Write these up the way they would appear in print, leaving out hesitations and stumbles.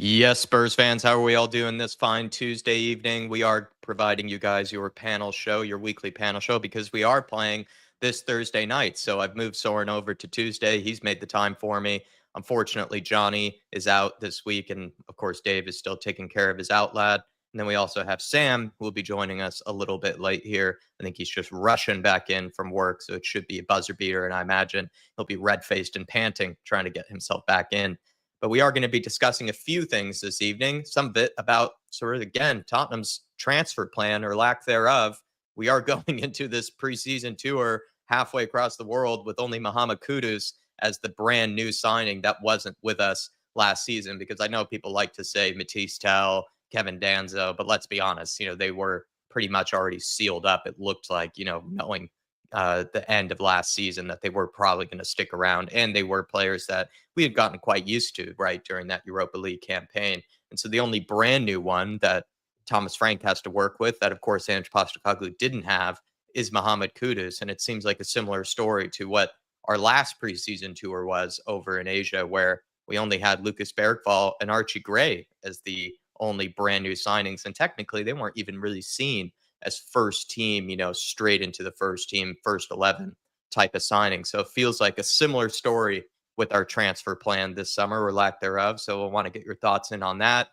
Yes, Spurs fans, how are we all doing this fine Tuesday evening? We are providing you guys your panel show, your weekly panel show, because we are playing this Thursday night. So I've moved Soren over to Tuesday. He's made the time for me. Unfortunately, Johnny is out this week. And of course, Dave is still taking care of his out lad. And then we also have Sam, who will be joining us a little bit late here. I think he's just rushing back in from work. So it should be a buzzer beater. And I imagine he'll be red faced and panting, trying to get himself back in. But we are going to be discussing a few things this evening, some of it about sort of, again, Tottenham's transfer plan or lack thereof. We are going into this preseason tour halfway across the world with only Mohamed Kudus as the brand new signing that wasn't with us last season, because I know people like to say Matisse Tell, Kevin Danzo, but let's be honest, they were pretty much already sealed up. It looked like, knowing the end of last season that they were probably going to stick around, and they were players that we had gotten quite used to, right, during that Europa League campaign. And so the only brand new one that Thomas Frank has to work with, that of course Ange Postecoglou didn't have, is Mohamed Kudus. And it seems like a similar story to what our last preseason tour was over in Asia, where we only had Lucas Bergvall and Archie Gray as the only brand new signings. And technically, they weren't even really seen as first team, straight into the first team, first 11 type of signing. So it feels like a similar story with our transfer plan this summer or lack thereof. So I want to get your thoughts in on that.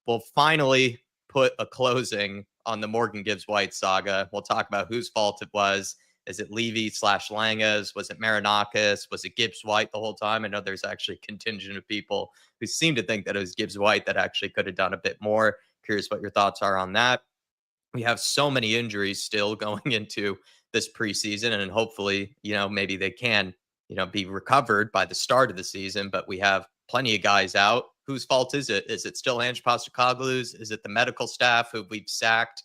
We'll finally put a closing on the Morgan Gibbs White saga. We'll talk about whose fault it was. Is it Levy/Lange's? Was it Marinakis? Was it Gibbs White the whole time? I know there's actually a contingent of people who seem to think that it was Gibbs White that actually could have done a bit more. Curious what your thoughts are on that. We have so many injuries still going into this preseason, and hopefully, maybe they can, be recovered by the start of the season. But we have plenty of guys out. Whose fault is it? Is it still Ange Postecoglou's? Is it the medical staff who we've sacked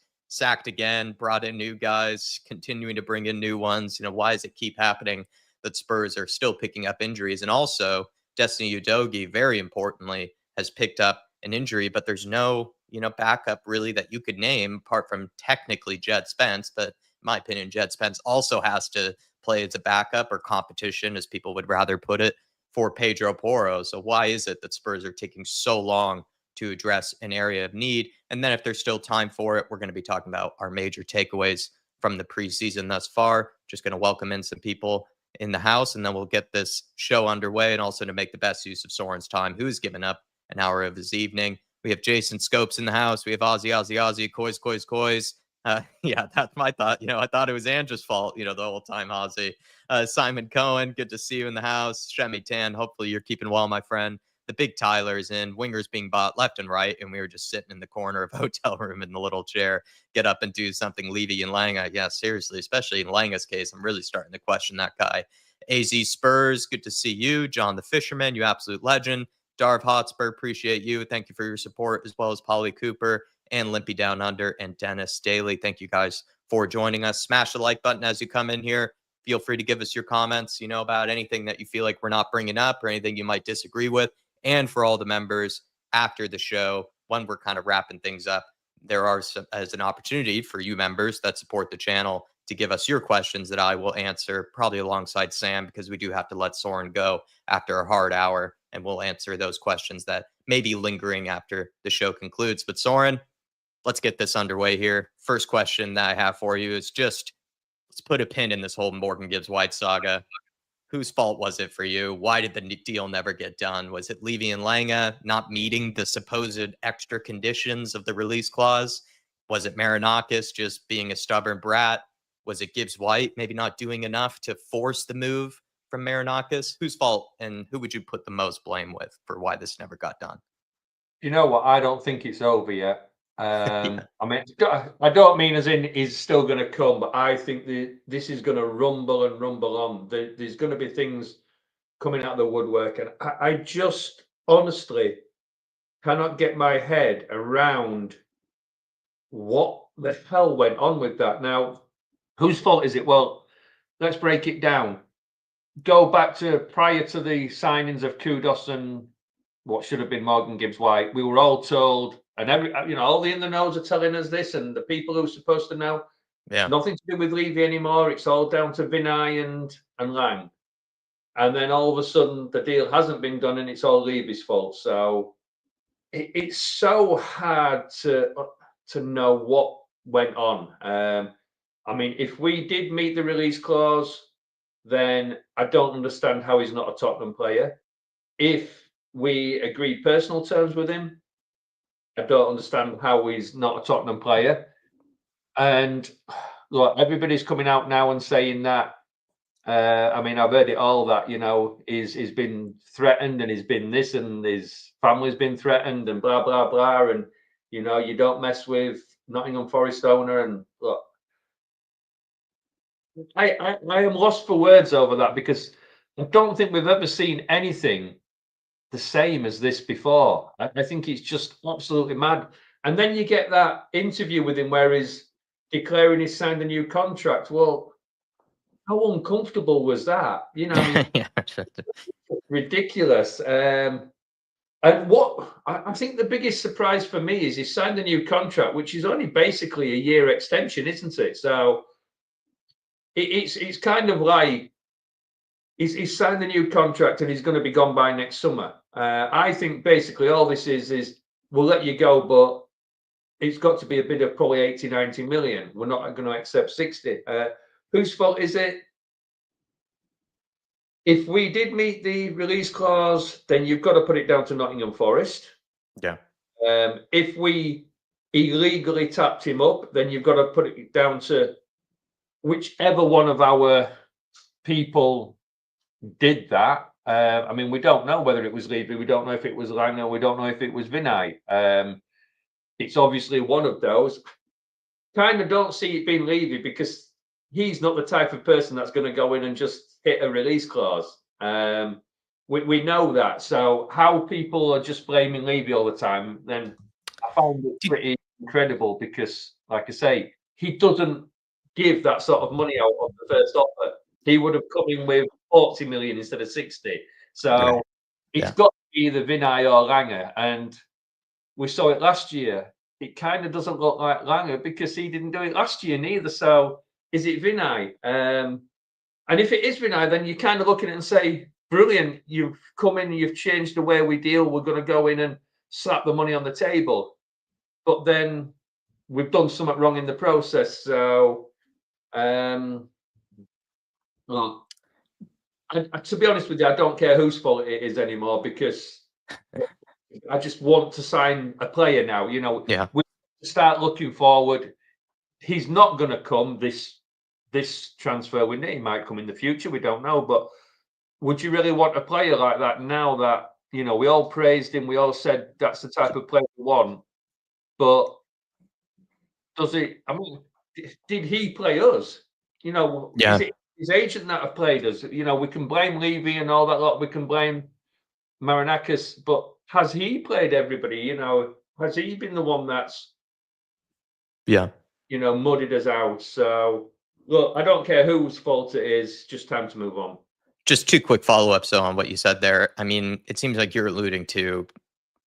again, brought in new guys, continuing to bring in new ones? Why does it keep happening that Spurs are still picking up injuries? And also, Destiny Udogie, very importantly, has picked up an injury, but there's no, backup really that you could name apart from technically Jed Spence. But in my opinion, Jed Spence also has to play as a backup or competition, as people would rather put it, for Pedro Porro. So why is it that Spurs are taking so long to address an area of need? And then if there's still time for it, we're going to be talking about our major takeaways from the preseason thus far. Just going to welcome in some people in the house, and then we'll get this show underway, and also to make the best use of Soren's time, who's given up an hour of his evening. We have Jason Scopes in the house. We have Ozzy, Coys. Yeah, that's my thought. I thought it was Andrew's fault, the whole time, Ozzy. Simon Cohen, good to see you in the house. Shemi Tan, hopefully you're keeping well, my friend. The big Tyler's in. Wingers being bought left and right, and we were just sitting in the corner of a hotel room in the little chair. Get up and do something, Levy and Lange. Yeah, seriously, especially in Lange's case, I'm really starting to question that guy. AZ Spurs, good to see you. John the Fisherman, you absolute legend. IrishHotspur, appreciate you. Thank you for your support, as well as Polly Cooper and Limpy Down Under and Dennis Daly. Thank you guys for joining us. Smash the like button as you come in here. Feel free to give us your comments, about anything that you feel like we're not bringing up or anything you might disagree with. And for all the members after the show, when we're kind of wrapping things up, there are some, as an opportunity for you members that support the channel to give us your questions that I will answer, probably alongside Sam, because we do have to let Soren go after a hard hour, and we'll answer those questions that may be lingering after the show concludes. But Soren, let's get this underway here. First question that I have for you is just, let's put a pin in this whole Morgan Gibbs White saga. Whose fault was it for you? Why did the deal never get done? Was it Levy and Lange not meeting the supposed extra conditions of the release clause? Was it Marinakis just being a stubborn brat? Was it Gibbs White maybe not doing enough to force the move from Marinakis? Whose fault, and who would you put the most blame with for why this never got done? You know what? I don't think it's over yet. Yeah. I mean, I don't mean as in he's still going to come, but I think this is going to rumble and rumble on. There's going to be things coming out of the woodwork, and I just honestly cannot get my head around what the hell went on with that. Now, whose fault is it? Well, let's break it down. Go back to prior to the signings of Kudus and what should have been Morgan Gibbs White. We were all told, and all the in the knows are telling us this, and the people who are supposed to know, Yeah. nothing to do with Levy anymore. It's all down to Vinay and Lang. And then all of a sudden, the deal hasn't been done, and it's all Levy's fault. So it's so hard to know what went on. I mean, if we did meet the release clause, then I don't understand how he's not a Tottenham player. If we agreed personal terms with him, I don't understand how he's not a Tottenham player. And look, everybody's coming out now and saying that. I mean, I've heard it all that, you know, he's been threatened and he's been this and his family's been threatened and blah, blah, blah. And, you know, you don't mess with Nottingham Forest owner. And look, I am lost for words over that, because I don't think we've ever seen anything the same as this before. I think it's just absolutely mad. And then you get that interview with him where he's declaring he's signed a new contract. Well, how uncomfortable was that? You know, Yeah. ridiculous. And what I think the biggest surprise for me is he signed a new contract, which is only basically a year extension, isn't it? So it's kind of like he's signed a new contract and he's going to be gone by next summer. I think basically all this is we'll let you go, but it's got to be a bid of probably 80, 90 million. We're not going to accept 60. Whose fault is it? If we did meet the release clause, then you've got to put it down to Nottingham Forest. Yeah. If we illegally tapped him up, then you've got to put it down to whichever one of our people did that. I mean, we don't know whether it was Levy. We don't know if it was Lange. We don't know if it was Vinay. It's obviously one of those. Kind of don't see it being Levy, because he's not the type of person that's going to go in and just hit a release clause. We know that. So how people are just blaming Levy all the time, then I found it pretty incredible, because, like I say, he doesn't give that sort of money out on the first offer. He would have come in with 40 million instead of 60. So it's got to be either Vinay or Lange. And we saw it last year. It kind of doesn't look like Lange, because he didn't do it last year neither. So is it Vinay? And if it is Vinay, then you kind of look at it and say, brilliant, you've come in, you've changed the way we deal. We're going to go in and slap the money on the table. But then we've done something wrong in the process. So, well, to be honest with you, I don't care whose fault it is anymore, because I just want to sign a player now. You know, we start looking forward. He's not going to come this transfer window. He might come in the future. We don't know. But would you really want a player like that now that, you know, we all praised him? We all said that's the type of player we want. But does he? I mean, did he play us? You know, is it his agent that have played us? You know, we can blame Levy and all that lot. We can blame Marinakis, but has he played everybody? You know, has he been the one that's, you know, muddied us out? So, look, I don't care whose fault it is. Just time to move on. Just two quick follow-ups on what you said there. I mean, it seems like you're alluding to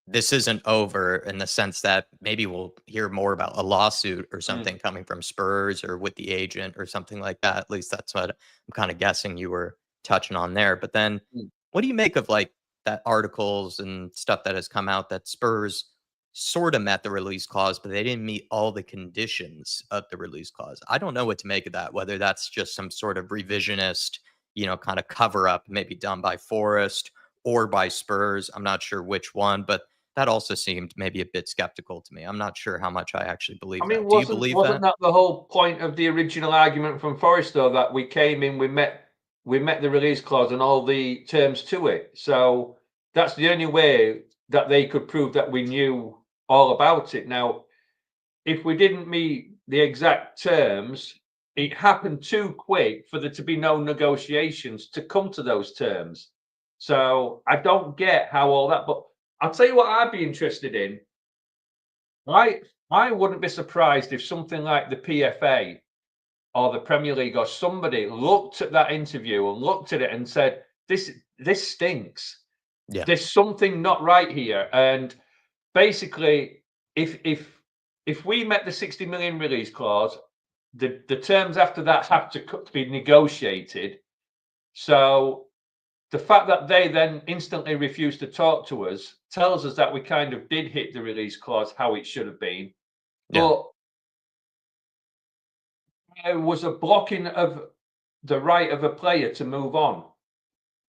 this isn't over, in the sense that maybe we'll hear more about a lawsuit or something coming from Spurs or with the agent or something like that. At least that's what I'm kind of guessing you were touching on there. But then what do you make of like that articles and stuff that has come out that Spurs sort of met the release clause, but they didn't meet all the conditions of the release clause? I don't know what to make of that, whether that's just some sort of revisionist, you know, kind of cover up, maybe done by Forest or by Spurs. I'm not sure which one, but that also seemed maybe a bit skeptical to me. I'm not sure how much I actually believe I mean, that. Do you believe wasn't that the whole point of the original argument from Forest, though, that we came in, we met the release clause and all the terms to it? So that's the only way that they could prove that we knew all about it. Now, if we didn't meet the exact terms, it happened too quick for there to be no negotiations to come to those terms. So I don't get how all that, but I'll tell you what I'd be interested in. I wouldn't be surprised if something like the PFA or the Premier League or somebody looked at that interview and looked at it and said, this stinks. There's something not right here. And basically, if we met the 60 million release clause, the terms after that have to be negotiated. So the fact that they then instantly refused to talk to us tells us that we kind of did hit the release clause how it should have been. Yeah. But there was a blocking of the right of a player to move on,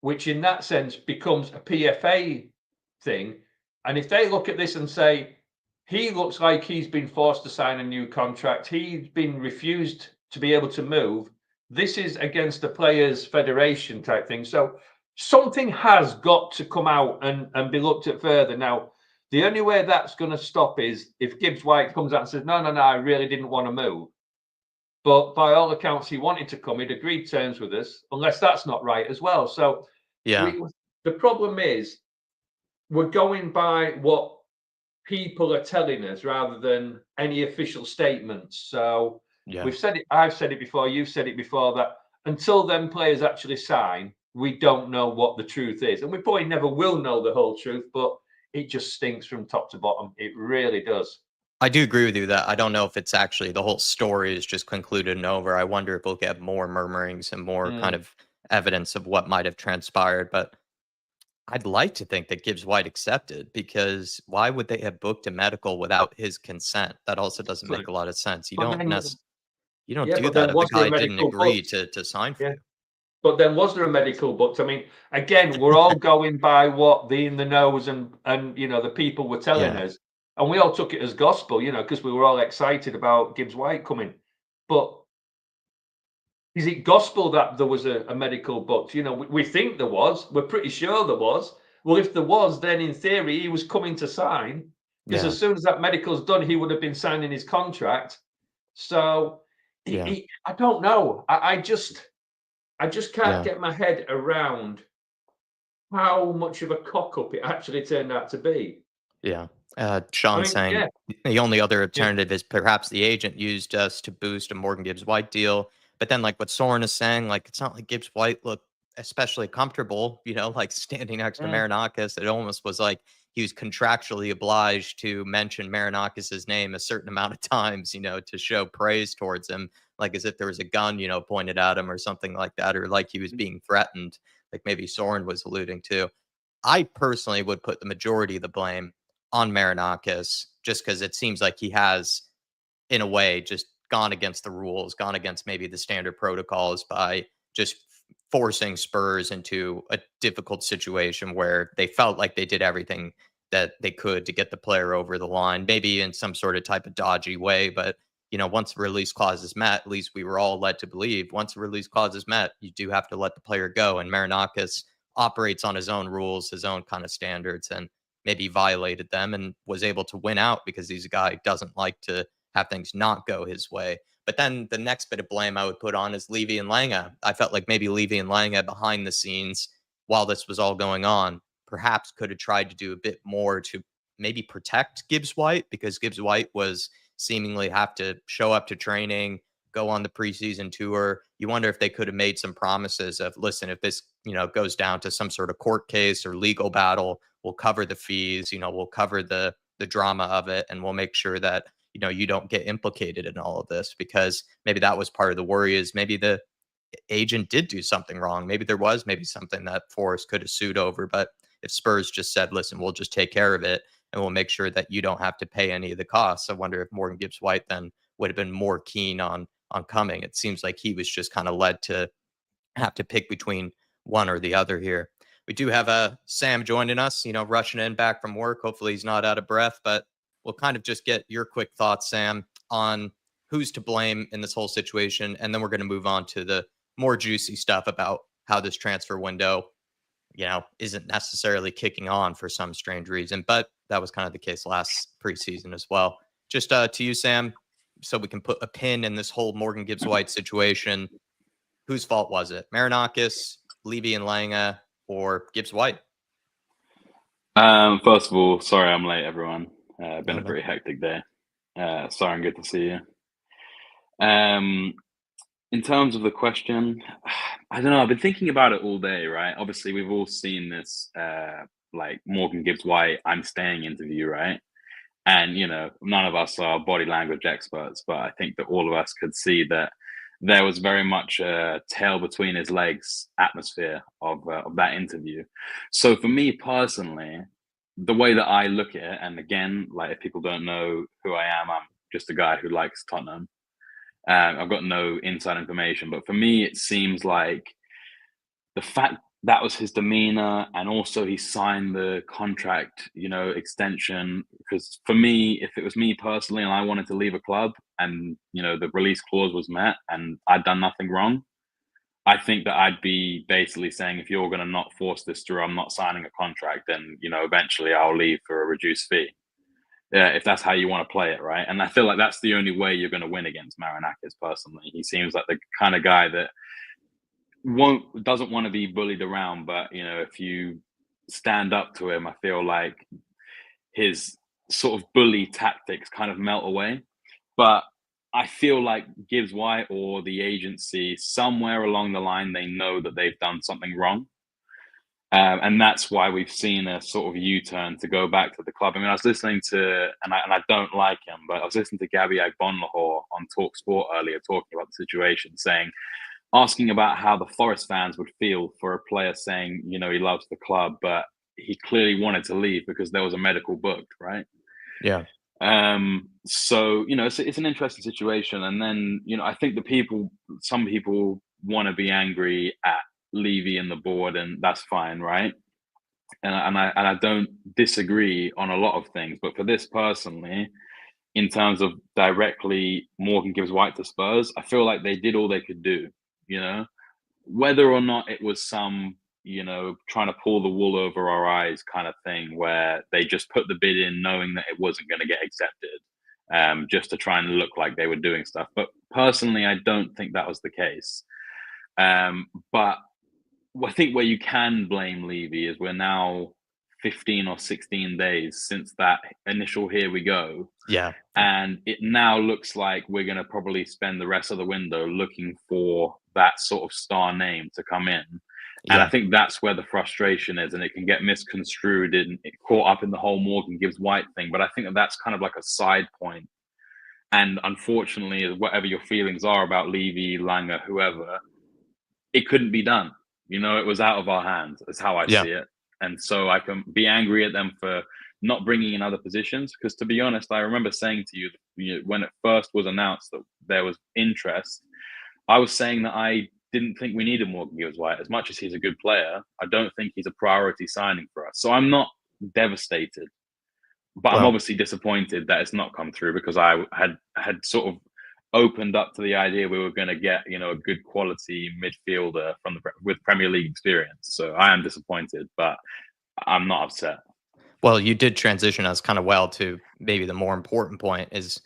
which in that sense becomes a PFA thing. And if they look at this and say, he looks like he's been forced to sign a new contract, he's been refused to be able to move, this is against the players' federation type thing. So something has got to come out and be looked at further. Now, the only way that's going to stop is if Gibbs White comes out and says, no, I really didn't want to move. But by all accounts, he wanted to come. He'd agreed terms with us, unless that's not right as well. So Yeah. the problem is we're going by what people are telling us rather than any official statements. So Yeah. we've said it, I've said it before, you've said it before, that until them players actually sign, we don't know what the truth is. And we probably never will know the whole truth, but it just stinks from top to bottom. It really does. I do agree with you that I don't know if it's actually the whole story is just concluded and over. I wonder if we'll get more murmurings and more kind of evidence of what might have transpired. But I'd like to think that Gibbs White accepted, because why would they have booked a medical without his consent? That also doesn't make a lot of sense. You But don't then, you don't yeah, do but that then if the was there a guy didn't medical agree booked? to sign for Yeah. you. But then was there a medical booked? I mean, again, we're all going by what the in the knows and the people were telling Yeah. us, and we all took it as gospel, because we were all excited about Gibbs White coming. But is it gospel that there was a medical booked? We think there was. We're pretty sure there was. Well, if there was, then in theory he was coming to sign, because Yeah. as soon as that medical's done, he would have been signing his contract. So Yeah. I don't know. I just can't Yeah. get my head around how much of a cock up it actually turned out to be. Yeah. I Sean mean, saying yeah, the only other yeah, alternative is perhaps the agent used us to boost a Morgan Gibbs White deal. But then, like what Soren is saying, like it's not like Gibbs White looked especially comfortable, like standing next to mm, Marinakis. It almost was like he was contractually obliged to mention Marinakis's name a certain amount of times, to show praise towards him, like as if there was a gun, pointed at him or something like that, or like he was mm, being threatened, like maybe Soren was alluding to. I personally would put the majority of the blame on Marinakis, just because it seems like he has, in a way, just gone against the rules, gone against maybe the standard protocols by just forcing Spurs into a difficult situation where they felt like they did everything that they could to get the player over the line, maybe in some sort of type of dodgy way. But, once the release clause is met, at least we were all led to believe once the release clause is met, you do have to let the player go. And Marinakis operates on his own rules, his own kind of standards, and maybe violated them and was able to win out because he's a guy who doesn't like to have things not go his way. But then the next bit of blame I would put on is Levy and Lange. I felt like maybe Levy and Lange behind the scenes while this was all going on perhaps could have tried to do a bit more to maybe protect Gibbs White, because Gibbs White was seemingly have to show up to training, go on the preseason tour. You wonder if they could have made some promises of, listen, if this, goes down to some sort of court case or legal battle, we'll cover the fees, we'll cover the drama of it, and we'll make sure that, you don't get implicated in all of this, because maybe that was part of the worry, is maybe the agent did do something wrong. Maybe there was maybe something that Forrest could have sued over. But if Spurs just said, listen, we'll just take care of it and we'll make sure that you don't have to pay any of the costs, I wonder if Morgan Gibbs White then would have been more keen on coming. It seems like he was just kind of led to have to pick between one or the other here. We do have Sam joining us, rushing in back from work. Hopefully he's not out of breath, but we'll kind of just get your quick thoughts, Sam, on who's to blame in this whole situation. And then we're going to move on to the more juicy stuff about how this transfer window, isn't necessarily kicking on for some strange reason. But that was kind of the case last preseason as well. Just to you, Sam, so we can put a pin in this whole Morgan Gibbs White situation. Whose fault was it? Marinakis, Levy and Lange, or Gibbs White? First of all, sorry I'm late, everyone. Been No, a no. pretty hectic day. Sorry, good to see you. In terms of the question, I don't know. I've been thinking about it all day, right? Obviously, we've all seen this, like Morgan Gibbs White, I'm staying interview, right? And, none of us are body language experts, but I think that all of us could see that there was very much a tail between his legs atmosphere of that interview. So for me personally, the way that I look at it, and again, like if people don't know who I am, I'm just a guy who likes Tottenham. I've got no inside information, but for me, it seems like the fact that was his demeanor, and also he signed the contract, extension. Because for me, if it was me personally and I wanted to leave a club, and the release clause was met, and I'd done nothing wrong, I think that I'd be basically saying, if you're going to not force this through, I'm not signing a contract, and eventually I'll leave for a reduced fee. Yeah, if that's how you want to play it, right? And I feel like that's the only way you're going to win against Marinakis. Personally, he seems like the kind of guy that doesn't want to be bullied around, but if you stand up to him, I feel like his sort of bully tactics kind of melt away. But I feel like Gibbs White or the agency, somewhere along the line, they know that they've done something wrong. And that's why we've seen a sort of U-turn to go back to the club. I mean, I was listening to, and I don't like him, but I was listening to Gabby Agbonlahor on Talk Sport earlier, talking about the situation, asking about how the Forest fans would feel for a player saying, he loves the club, but he clearly wanted to leave because there was a medical booked, right? Yeah. So, it's an interesting situation. And then, I think some people want to be angry at Levy and the board, and that's fine, right? And I don't disagree on a lot of things, but for this personally, in terms of directly Morgan Gibbs White to Spurs, I feel like they did all they could do. Whether or not it was some trying to pull the wool over our eyes kind of thing, where they just put the bid in knowing that it wasn't going to get accepted, just to try and look like they were doing stuff. But personally, I don't think that was the case. But I think where you can blame Levy is we're now 15 or 16 days since that initial here we go. Yeah. And it now looks like we're going to probably spend the rest of the window looking for that sort of star name to come in. Yeah. And I think that's where the frustration is, and it can get misconstrued and caught up in the whole Morgan Gibbs White thing. But I think that's kind of like a side point. And unfortunately, whatever your feelings are about Levy, Lange, whoever, it couldn't be done. It was out of our hands. That's how I see it. And so I can be angry at them for not bringing in other positions. Because to be honest, I remember saying to you, when it first was announced that there was interest, I was saying that I didn't think we needed Morgan Gibbs White. As much as he's a good player, I don't think he's a priority signing for us. So I'm not devastated, but I'm obviously disappointed that it's not come through, because I had sort of opened up to the idea we were going to get, a good quality midfielder with Premier League experience. So I am disappointed, but I'm not upset. Well, you did transition us kind of well to maybe the more important point is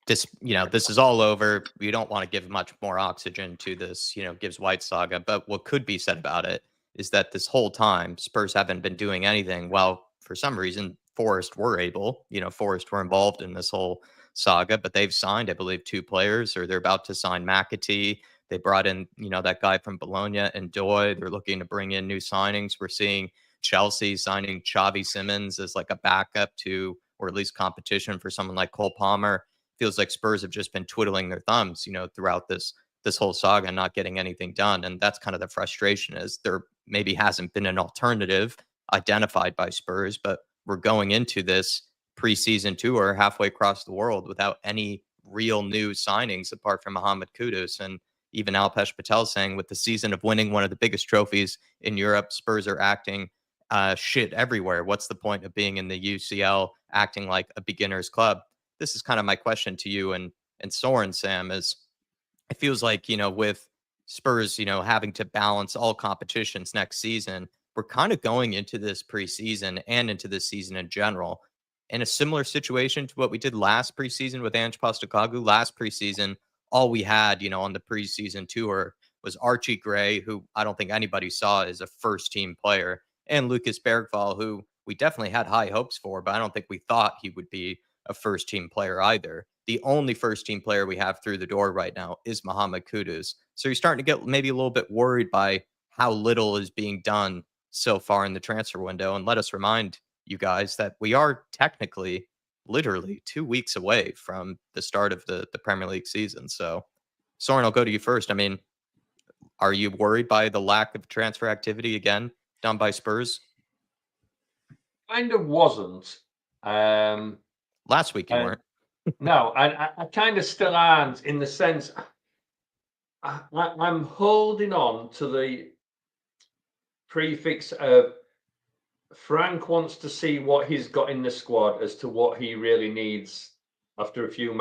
this, this is all over. We don't want to give much more oxygen to this, Gibbs White saga. But what could be said about it is that this whole time Spurs haven't been doing anything. Well, for some reason, Forest were able, Forest were involved in this whole saga, but they've signed, I believe, 2 players, or they're about to sign McAtee. They brought in, that guy from Bologna and Doy. They're looking to bring in new signings. We're seeing Chelsea signing Xavi Simons as like a backup to, or at least competition for someone like Cole Palmer. Feels like Spurs have just been twiddling their thumbs, throughout this whole saga, and not getting anything done. And that's kind of the frustration, is there maybe hasn't been an alternative identified by Spurs, but we're going into this preseason tour halfway across the world without any real new signings apart from Mohamed Kudus. And even Alpesh Patel saying, with the season of winning one of the biggest trophies in Europe, Spurs are acting shit everywhere. What's the point of being in the UCL acting like a beginner's club? This is kind of my question to you and Soren, Sam, is it feels like, with Spurs, having to balance all competitions next season, we're kind of going into this preseason and into this season in general in a similar situation to what we did last preseason with Ange Postecoglou. Last preseason, all we had, on the preseason tour was Archie Gray, who I don't think anybody saw as a first team player, and Lucas Bergvall, who we definitely had high hopes for, but I don't think we thought he would be a first team player either. The only first team player we have through the door right now is Mohamed Kudus. So you're starting to get maybe a little bit worried by how little is being done so far in the transfer window. And let us remind you guys that we are technically, literally 2 weeks away from the start of the Premier League season. So Soren, I'll go to you first. I mean, are you worried by the lack of transfer activity again done by Spurs? Kind of wasn't. Last week you weren't. No, I kind of still aren't, in the sense I'm holding on to the prefix of Frank wants to see what he's got in the squad as to what he really needs after a few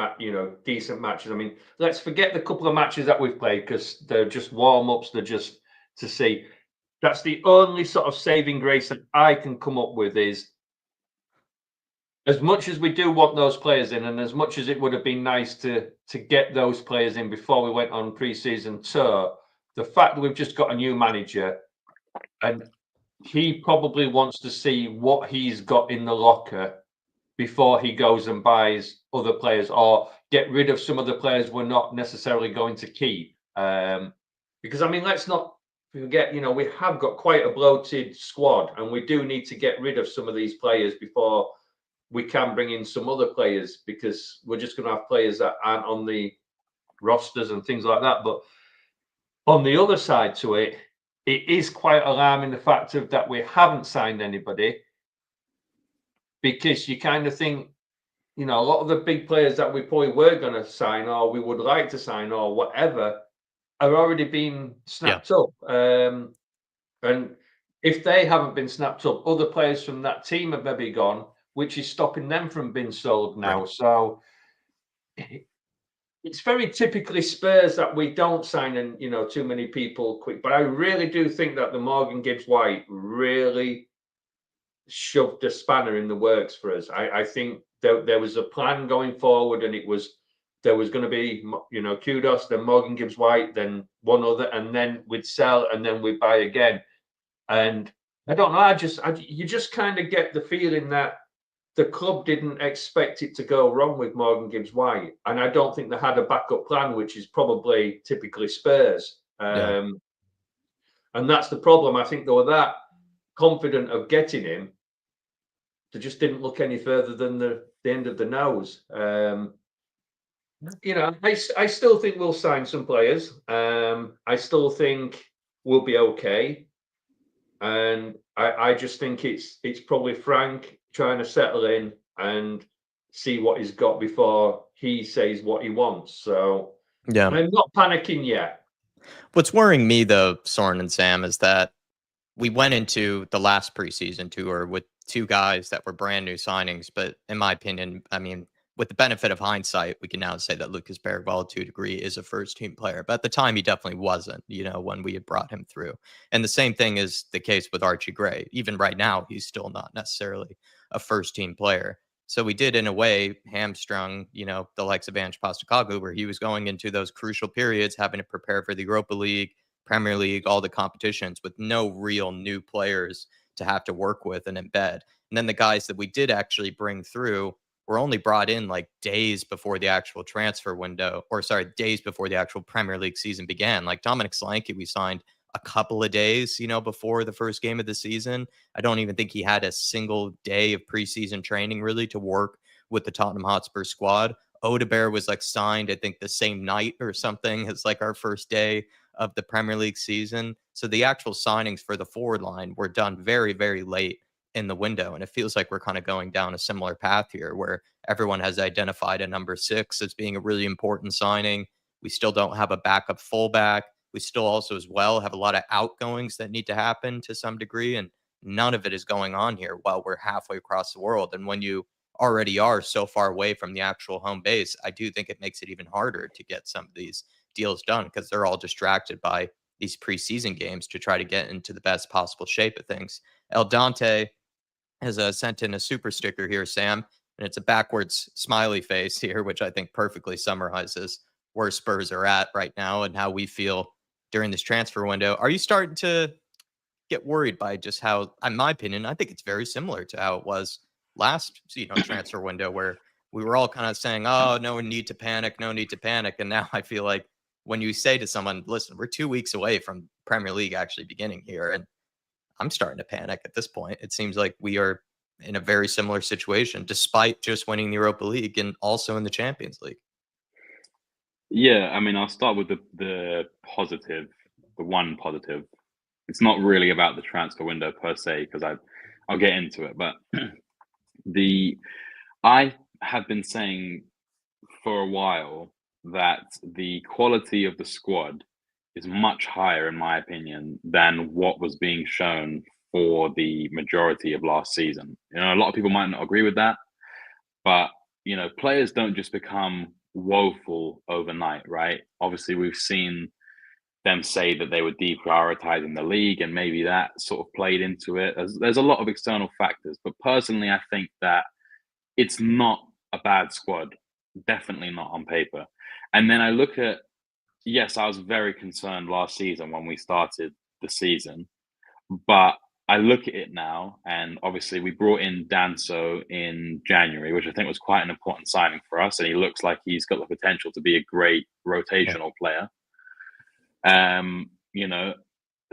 decent matches. I mean, let's forget the couple of matches that we've played, because they're just warm-ups, they're just to see. That's the only sort of saving grace that I can come up with, is as much as we do want those players in, and as much as it would have been nice to get those players in before we went on pre-season tour, the fact that we've just got a new manager and he probably wants to see what he's got in the locker before he goes and buys other players, or get rid of some of the players we're not necessarily going to keep. Because, I mean, let's not forget, we have got quite a bloated squad, and we do need to get rid of some of these players before we can bring in some other players, because we're just going to have players that aren't on the rosters and things like that. But on the other side to it, it is quite alarming, the fact of that we haven't signed anybody, because you kind of think, a lot of the big players that we probably were going to sign, or we would like to sign, or whatever, are already being snapped up. And if they haven't been snapped up, other players from that team have maybe gone, which is stopping them from being sold now. Right. So it's very typically Spurs that we don't sign and too many people quick. But I really do think that the Morgan Gibbs White really shoved a spanner in the works for us. I think there was a plan going forward, and there was going to be Kudos, then Morgan Gibbs White, then one other, and then we'd sell, and then we'd buy again. And I don't know. You just kind of get the feeling that the club didn't expect it to go wrong with Morgan Gibbs White, and I don't think they had a backup plan, which is probably typically Spurs. And that's the problem. I think they were that confident of getting him, they just didn't look any further than the end of the nose. I still think we'll sign some players. I still think we'll be okay, and I just think it's probably Frank trying to settle in and see what he's got before he says what he wants. So yeah, I'm not panicking yet. What's worrying me, though, Soren and Sam, is that we went into the last preseason tour with two guys that were brand new signings. But in my opinion, I mean, with the benefit of hindsight, we can now say that Lucas Bergvall, to a degree, is a first-team player. But at the time, he definitely wasn't, when we had brought him through. And the same thing is the case with Archie Gray. Even right now, he's still not necessarily a first-team player. So we did, in a way, hamstrung, the likes of Ange Postecoglou, where he was going into those crucial periods, having to prepare for the Europa League, Premier League, all the competitions, with no real new players to have to work with and embed. And then the guys that we did actually bring through were only brought in like days before the actual transfer window, days before the actual Premier League season began. Like Dominic Solanke, we signed a couple of days, before the first game of the season. I don't even think he had a single day of preseason training really to work with the Tottenham Hotspur squad. Odegaard was like signed, I think, the same night or something as like our first day of the Premier League season. So the actual signings for the forward line were done very, very late in the window. And it feels like we're kind of going down a similar path here, where everyone has identified a number 6 as being a really important signing. We still don't have a backup fullback. We still also as well have a lot of outgoings that need to happen to some degree. And none of it is going on here while we're halfway across the world. And when you already are so far away from the actual home base, I do think it makes it even harder to get some of these deals done, because they're all distracted by these preseason games to try to get into the best possible shape of things. El Dante has sent in a super sticker here, Sam, and it's a backwards smiley face here, which I think perfectly summarizes where Spurs are at right now and how we feel during this transfer window. Are you starting to get worried by just how, in my opinion, I think it's very similar to how it was last, transfer window, where we were all kind of saying, oh, no need to panic, no need to panic. And now I feel like when you say to someone, listen, we're 2 weeks away from Premier League actually beginning here, and I'm starting to panic at this point. It seems like we are in a very similar situation, despite just winning the Europa League and also in the Champions League. Yeah, I mean, I'll start with the positive, the one positive. It's not really about the transfer window per se, because I'll get into it. But the I have been saying for a while that the quality of the squad is much higher, in my opinion, than what was being shown for the majority of last season. You know, a lot of people might not agree with that, but you know, players don't just become woeful overnight, right? Obviously, we've seen them say that they were deprioritizing the league, and maybe that sort of played into it. There's a lot of external factors, but personally, I think that it's not a bad squad. Definitely not on paper. And then I look at, yes, I was very concerned last season when we started the season, but I look at it now, and obviously we brought in Danso in January, which I think was quite an important signing for us, and he looks like he's got the potential to be a great Yeah. rotational player. You know,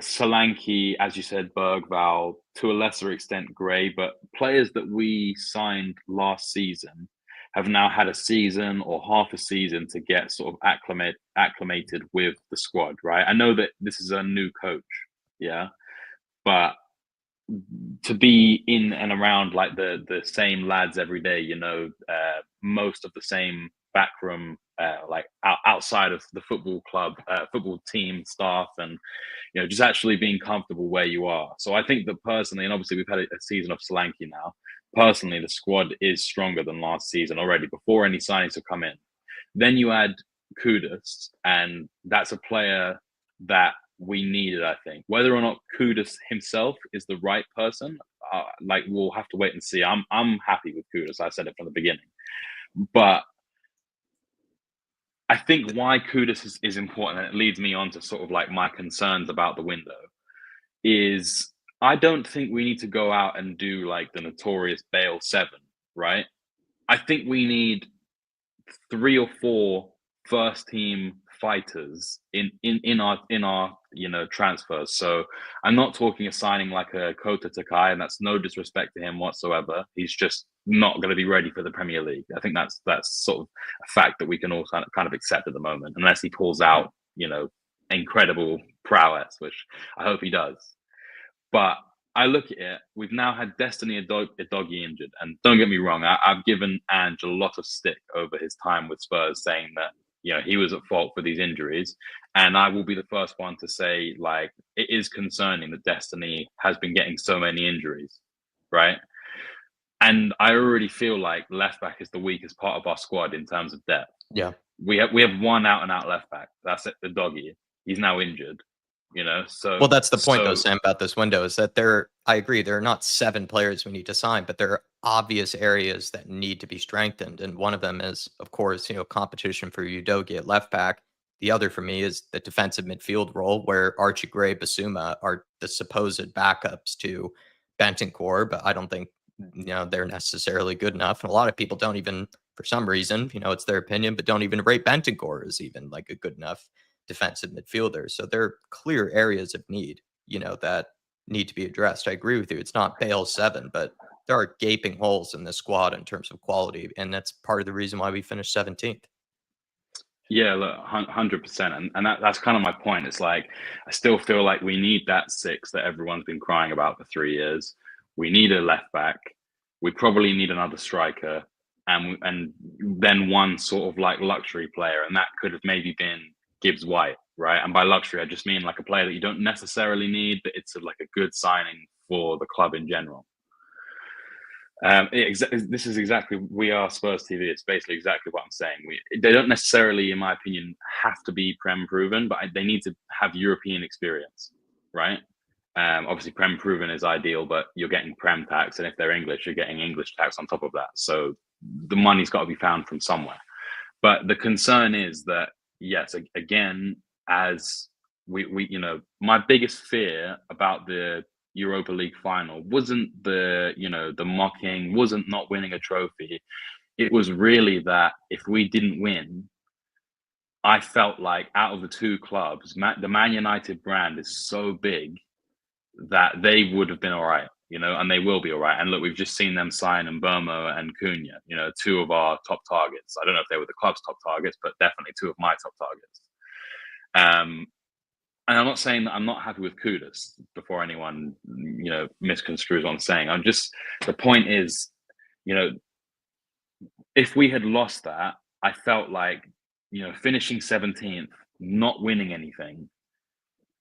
Solanke, as you said, Bergval, to a lesser extent, Gray, but players that we signed last season have now had a season or half a season to get sort of acclimated with the squad, right? I know that this is a new coach, yeah, but to be in and around like the same lads every day, you know, most of the same backroom, like outside of the football club, football team staff, and you know, just actually being comfortable where you are. So I think that personally, and obviously we've had a season of Solanke now. Personally, the squad is stronger than last season already before any signings have come in. Then you add Kudus, and that's a player that we needed, I think. Whether or not Kudus himself is the right person, like we'll have to wait and see. I'm happy with Kudus. I said it from the beginning, but I think why Kudus is important, and it leads me on to sort of like my concerns about the window, is I don't think we need to go out and do like the notorious Bale 7, right? I think we need 3 or 4 first team fighters in our you know transfers. So I'm not talking a signing like a Kota Takai, and that's no disrespect to him whatsoever. He's just not going to be ready for the Premier League. I think that's sort of a fact that we can all kind of accept at the moment, unless he pulls out, you know, incredible prowess, which I hope he does. But I look at it, we've now had Destiny Udogie injured. And don't get me wrong, I've given Ange a lot of stick over his time with Spurs, saying that, you know, he was at fault for these injuries. And I will be the first one to say, like, it is concerning that Destiny has been getting so many injuries, right? And I already feel like left back is the weakest part of our squad in terms of depth. Yeah. We have one out and out left back. That's it, the doggy. He's now injured. You know, so Well, that's the point, though, Sam, about this window is that I agree, there are not 7 players we need to sign, but there are obvious areas that need to be strengthened. And one of them is, of course, you know, competition for Udogie at left back. The other for me is the defensive midfield role, where Archie Gray, Basuma are the supposed backups to Bentancur, but I don't think, you know, they're necessarily good enough. And a lot of people don't even, for some reason, you know, it's their opinion, but don't even rate Bentancur as even like a good enough defensive midfielder. So there are clear areas of need, you know, that need to be addressed. I agree with you. It's not Bale 7, but there are gaping holes in this squad in terms of quality. And that's part of the reason why we finished 17th. yeah, look, 100%, and that's kind of my point. It's like I still feel like we need that 6 that everyone's been crying about for 3 years. We need a left back. We probably need another striker, and then one sort of like luxury player, and that could have maybe been Gibbs White, right? And by luxury, I just mean like a player that you don't necessarily need, but it's like a good signing for the club in general. This is exactly, we are Spurs TV. It's basically exactly what I'm saying. They don't necessarily, in my opinion, have to be Prem proven, but they need to have European experience, right? Obviously, Prem proven is ideal, but you're getting Prem tax, and if they're English, you're getting English tax on top of that. So the money's got to be found from somewhere. But the concern is that, yes, again, as we you know, my biggest fear about the Europa League final wasn't the, you know, the mocking, wasn't not winning a trophy. It was really that if we didn't win, I felt like out of the 2 clubs, the Man United brand is so big that they would have been all right. and they will be all right. And look, we've just seen them sign Mbomo and Cunha, two of our top targets. I don't know if they were the club's top targets, but definitely two of my top targets. And I'm not saying that I'm not happy with Kudus before anyone, misconstrues what I'm saying. The point is, if we had lost that, I felt like, finishing 17th, not winning anything,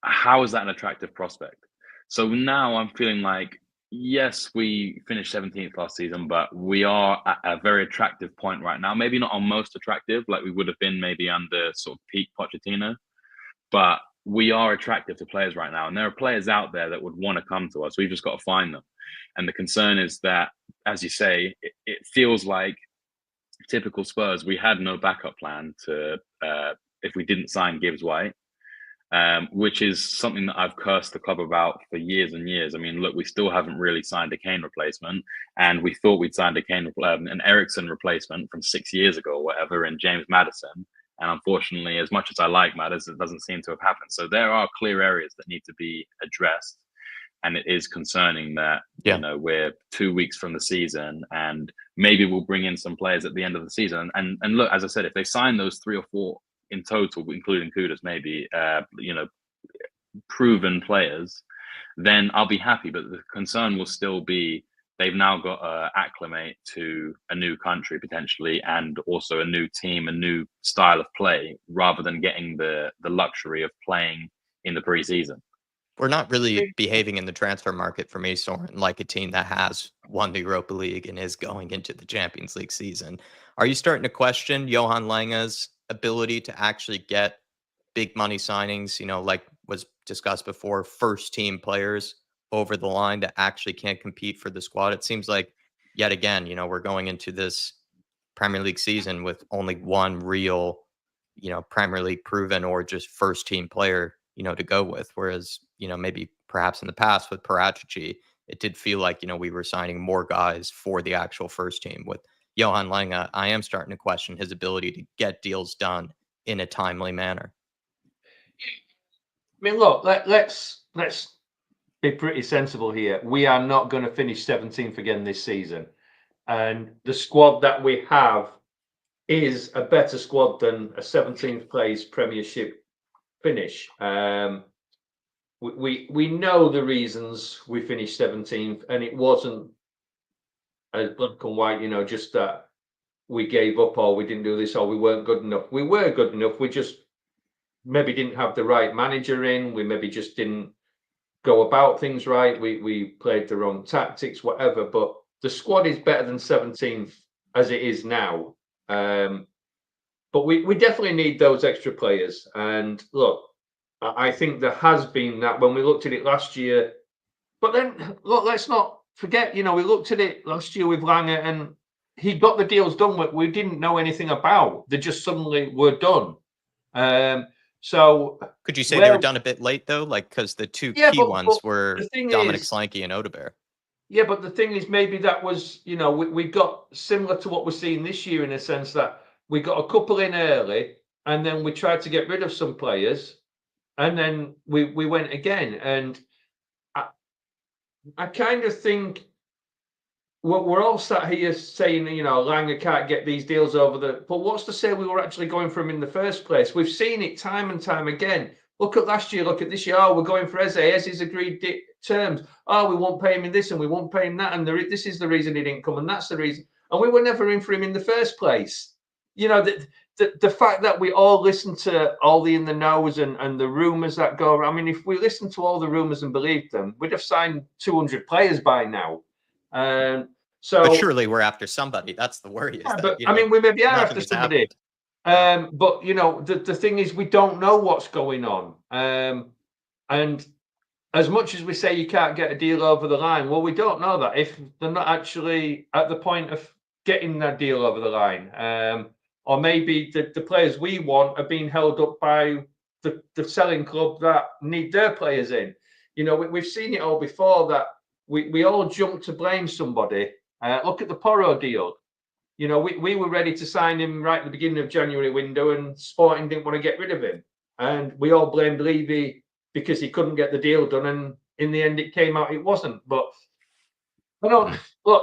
how is that an attractive prospect? So now I'm feeling like, yes, we finished 17th last season, but we are at a very attractive point right now. Maybe not our most attractive, like we would have been maybe under sort of peak Pochettino, but we are attractive to players right now. And there are players out there that would want to come to us. We've just got to find them. And the concern is that, as you say, it feels like typical Spurs, we had no backup plan if we didn't sign Gibbs White. Which is something that I've cursed the club about for years and years. I mean, look, we still haven't really signed a Kane replacement, and we thought we'd signed an Eriksen replacement from 6 years ago or whatever in James Maddison. And unfortunately, as much as I like Maddison, it doesn't seem to have happened. So there are clear areas that need to be addressed. And it is concerning that, we're 2 weeks from the season and maybe we'll bring in some players at the end of the season. And look, as I said, if they sign those 3 or 4 in total, including Kudus, maybe, proven players, then I'll be happy. But the concern will still be they've now got to acclimate to a new country potentially, and also a new team, a new style of play, rather than getting the luxury of playing in the preseason. We're not really behaving in the transfer market for me, Soren, like a team that has won the Europa League and is going into the Champions League season. Are you starting to question Johan Lange's ability to actually get big money signings, like was discussed before, first team players over the line that actually can't compete for the squad? It seems like yet again, we're going into this Premier League season with only one real, Premier League proven or just first team player, to go with. Whereas, maybe perhaps in the past with Parachichi, it did feel like, we were signing more guys for the actual first team. With Johan Lange, I am starting to question his ability to get deals done in a timely manner. I mean, look, let's be pretty sensible here. We are not going to finish 17th again this season. And the squad that we have is a better squad than a 17th place Premiership finish. We know the reasons we finished 17th, and it wasn't as black and white, just that we gave up or we didn't do this or we weren't good enough. We were good enough. We just maybe didn't have the right manager in. We maybe just didn't go about things right. We played the wrong tactics, whatever. But the squad is better than 17th as it is now. But we definitely need those extra players. And look, I think there has been that when we looked at it last year. But then, look, let's not forget, we looked at it last year with Lange, and he got the deals done that we didn't know anything about. They just suddenly were done. So could you say they were done a bit late though? Like, because the two key ones were Dominic Solanke and Odegaard. Yeah, but the thing is, maybe that was, we got similar to what we're seeing this year in a sense that we got a couple in early, and then we tried to get rid of some players, and then we went again. And I kind of think we're all sat here saying, Lange can't get these deals over but what's to say we were actually going for him in the first place? We've seen it time and time again. Look at last year, look at this year. Oh, we're going for Eze. Eze's agreed terms. Oh, we won't pay him in this and we won't pay him that. And this is the reason he didn't come. And that's the reason. And we were never in for him in the first place. The fact that we all listen to all the in the knows and the rumours that go around. I mean, if we listened to all the rumours and believed them, we'd have signed 200 players by now. But surely we're after somebody. That's the worry. I mean, we maybe are after somebody. But the thing is, we don't know what's going on. And as much as we say you can't get a deal over the line, well, we don't know that if they're not actually at the point of getting that deal over the line. Or maybe the players we want are being held up by the selling club that need their players in. We've seen it all before that we all jump to blame somebody. Look at the Porro deal. We were ready to sign him right at the beginning of January window, and Sporting didn't want to get rid of him. And we all blamed Levy because he couldn't get the deal done. And in the end, it came out it wasn't. But Look,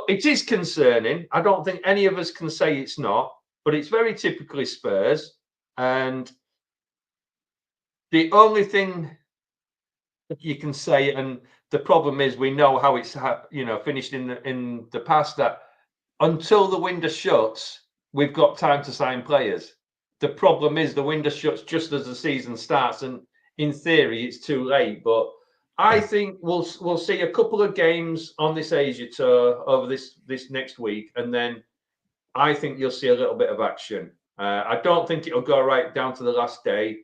it is concerning. I don't think any of us can say it's not, but it's very typically Spurs. And the only thing that you can say, and the problem is, we know how it's finished in the past, that until the window shuts, we've got time to sign players. The problem is the window shuts just as the season starts, and in theory, it's too late. But I think we'll see a couple of games on this Asia tour over this next week, and then I think you'll see a little bit of action. I don't think it'll go right down to the last day,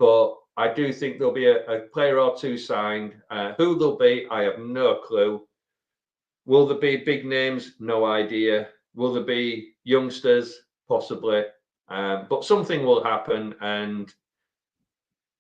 but I do think there'll be a player or two signed. Who they'll be, I have no clue. Will there be big names? No idea. Will there be youngsters? Possibly. But something will happen, and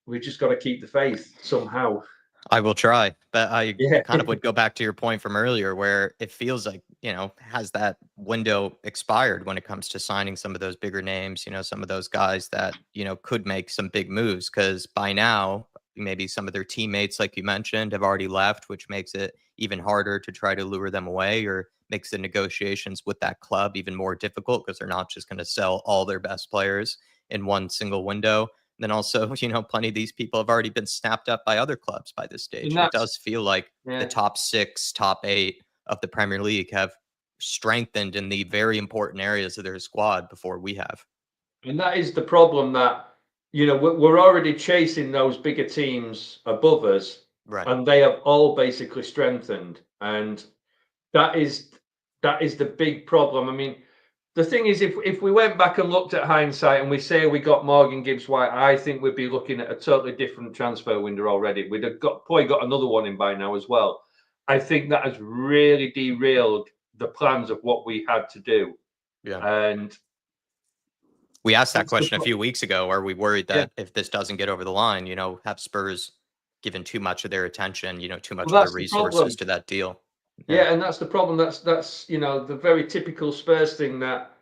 we just got to keep the faith somehow. I will try, but I Yeah. kind of would go back to your point from earlier where it feels like, has that window expired when it comes to signing some of those bigger names, some of those guys that, could make some big moves, because by now, maybe some of their teammates, like you mentioned, have already left, which makes it even harder to try to lure them away, or makes the negotiations with that club even more difficult because they're not just going to sell all their best players in one single window. Then also, plenty of these people have already been snapped up by other clubs by this stage. And it does feel like the top 6, top 8 of the Premier League have strengthened in the very important areas of their squad before we have. And that is the problem, that, we're already chasing those bigger teams above us, Right. and they have all basically strengthened. And that is the big problem. I mean, the thing is, if we went back and looked at hindsight and we say we got Morgan Gibbs White, I think we'd be looking at a totally different transfer window already. We'd have probably got another one in by now as well. I think that has really derailed the plans of what we had to do. Yeah. And we asked that question a few weeks ago. Are we worried that if this doesn't get over the line, have Spurs given too much of their attention, too much of their resources to that deal? Yeah, and that's the problem. That's the very typical Spurs thing, that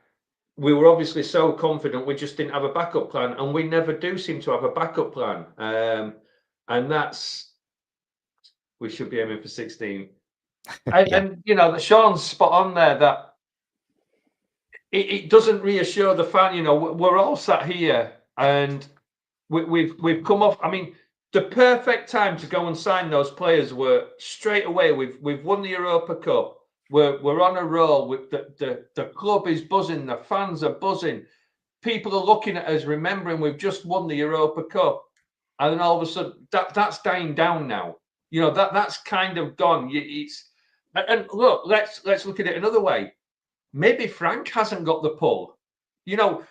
we were obviously so confident we just didn't have a backup plan, and we never do seem to have a backup plan. And we should be aiming for 16. And Sean's spot on there, that it doesn't reassure the fan. We're all sat here and we've come off. I mean, the perfect time to go and sign those players were straight away. We've won the Europa Cup. We're on a roll. With the club is buzzing. The fans are buzzing. People are looking at us, remembering we've just won the Europa Cup, and then all of a sudden that's dying down now. That's kind of gone. And look, let's look at it another way. Maybe Frank hasn't got the pull.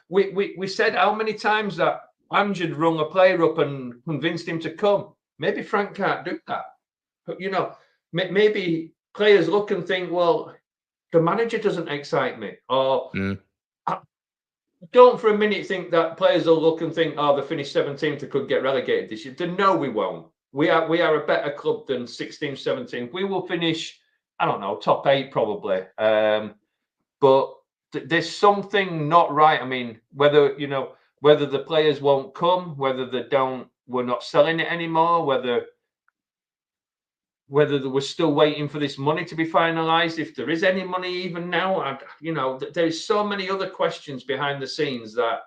We said how many times that Ange had rung a player up and convinced him to come. Maybe Frank can't do that. But, maybe players look and think, well, the manager doesn't excite me. Or don't for a minute think that players will look and think, oh, they finished 17th, they could get relegated this year. No, we won't. We are a better club than 16th, 17th. We will finish, I don't know, top 8 probably. But there's something not right. I mean, whether the players won't come, whether we're not selling it anymore, whether we're still waiting for this money to be finalized, if there is any money even now. There's so many other questions behind the scenes that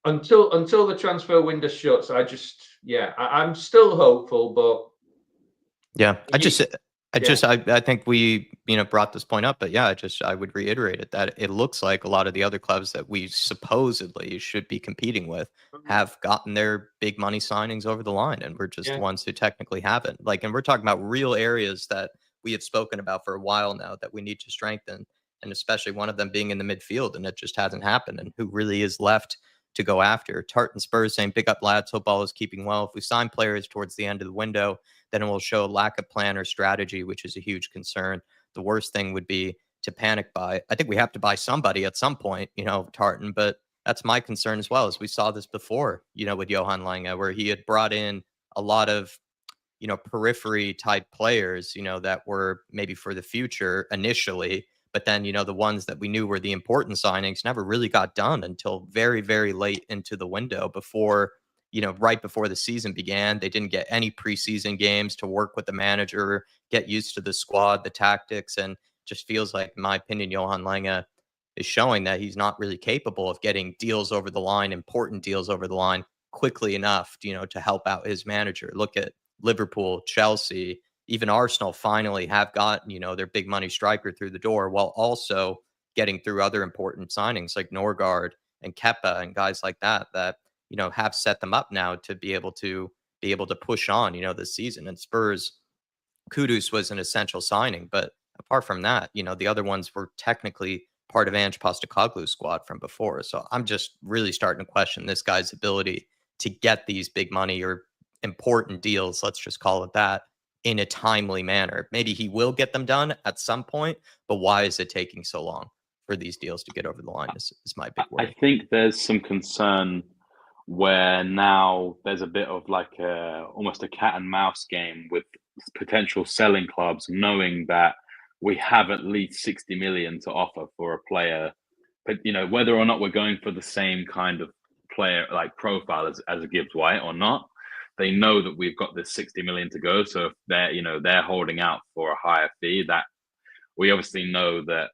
until the transfer window shuts, I'm still hopeful, but yeah, I think we, brought this point up, but yeah, I would reiterate it, that it looks like a lot of the other clubs that we supposedly should be competing with have gotten their big money signings over the line, and we're just the ones who technically haven't. And we're talking about real areas that we have spoken about for a while now that we need to strengthen, and especially one of them being in the midfield, and it just hasn't happened. And who really is left to go after? Tartan Spurs saying, "Big up lads, hope all is keeping well. If we sign players towards the end of the window, then it will show a lack of plan or strategy, which is a huge concern. The worst thing would be to panic buy. I think we have to buy somebody at some point, Tartan, but that's my concern as well, as we saw this before, with Johan Lange, where he had brought in a lot of, periphery type players, that were maybe for the future initially, but then, the ones that we knew were the important signings never really got done until very, very late into the window before right before the season began. They didn't get any preseason games to work with the manager, get used to the squad, the tactics, and just feels like, in my opinion, Johan Lange is showing that he's not really capable of getting deals over the line, important deals over the line quickly enough, to help out his manager. Look at Liverpool, Chelsea, even Arsenal finally have gotten, their big money striker through the door, while also getting through other important signings like Norgard and Kepa and guys like that, have set them up now to be able to push on, this season. And Spurs, Kudus was an essential signing, but apart from that, the other ones were technically part of Ange Postecoglou's squad from before. So I'm just really starting to question this guy's ability to get these big money or important deals, let's just call it that, in a timely manner. Maybe he will get them done at some point, but why is it taking so long for these deals to get over the line is my big worry. I think there's some concern where now there's a bit of like almost a cat and mouse game with potential selling clubs, knowing that we have at least 60 million to offer for a player, but whether or not we're going for the same kind of player like profile as a Gibbs White or not, they know that we've got this 60 million to go. So if they're holding out for a higher fee, that we obviously know that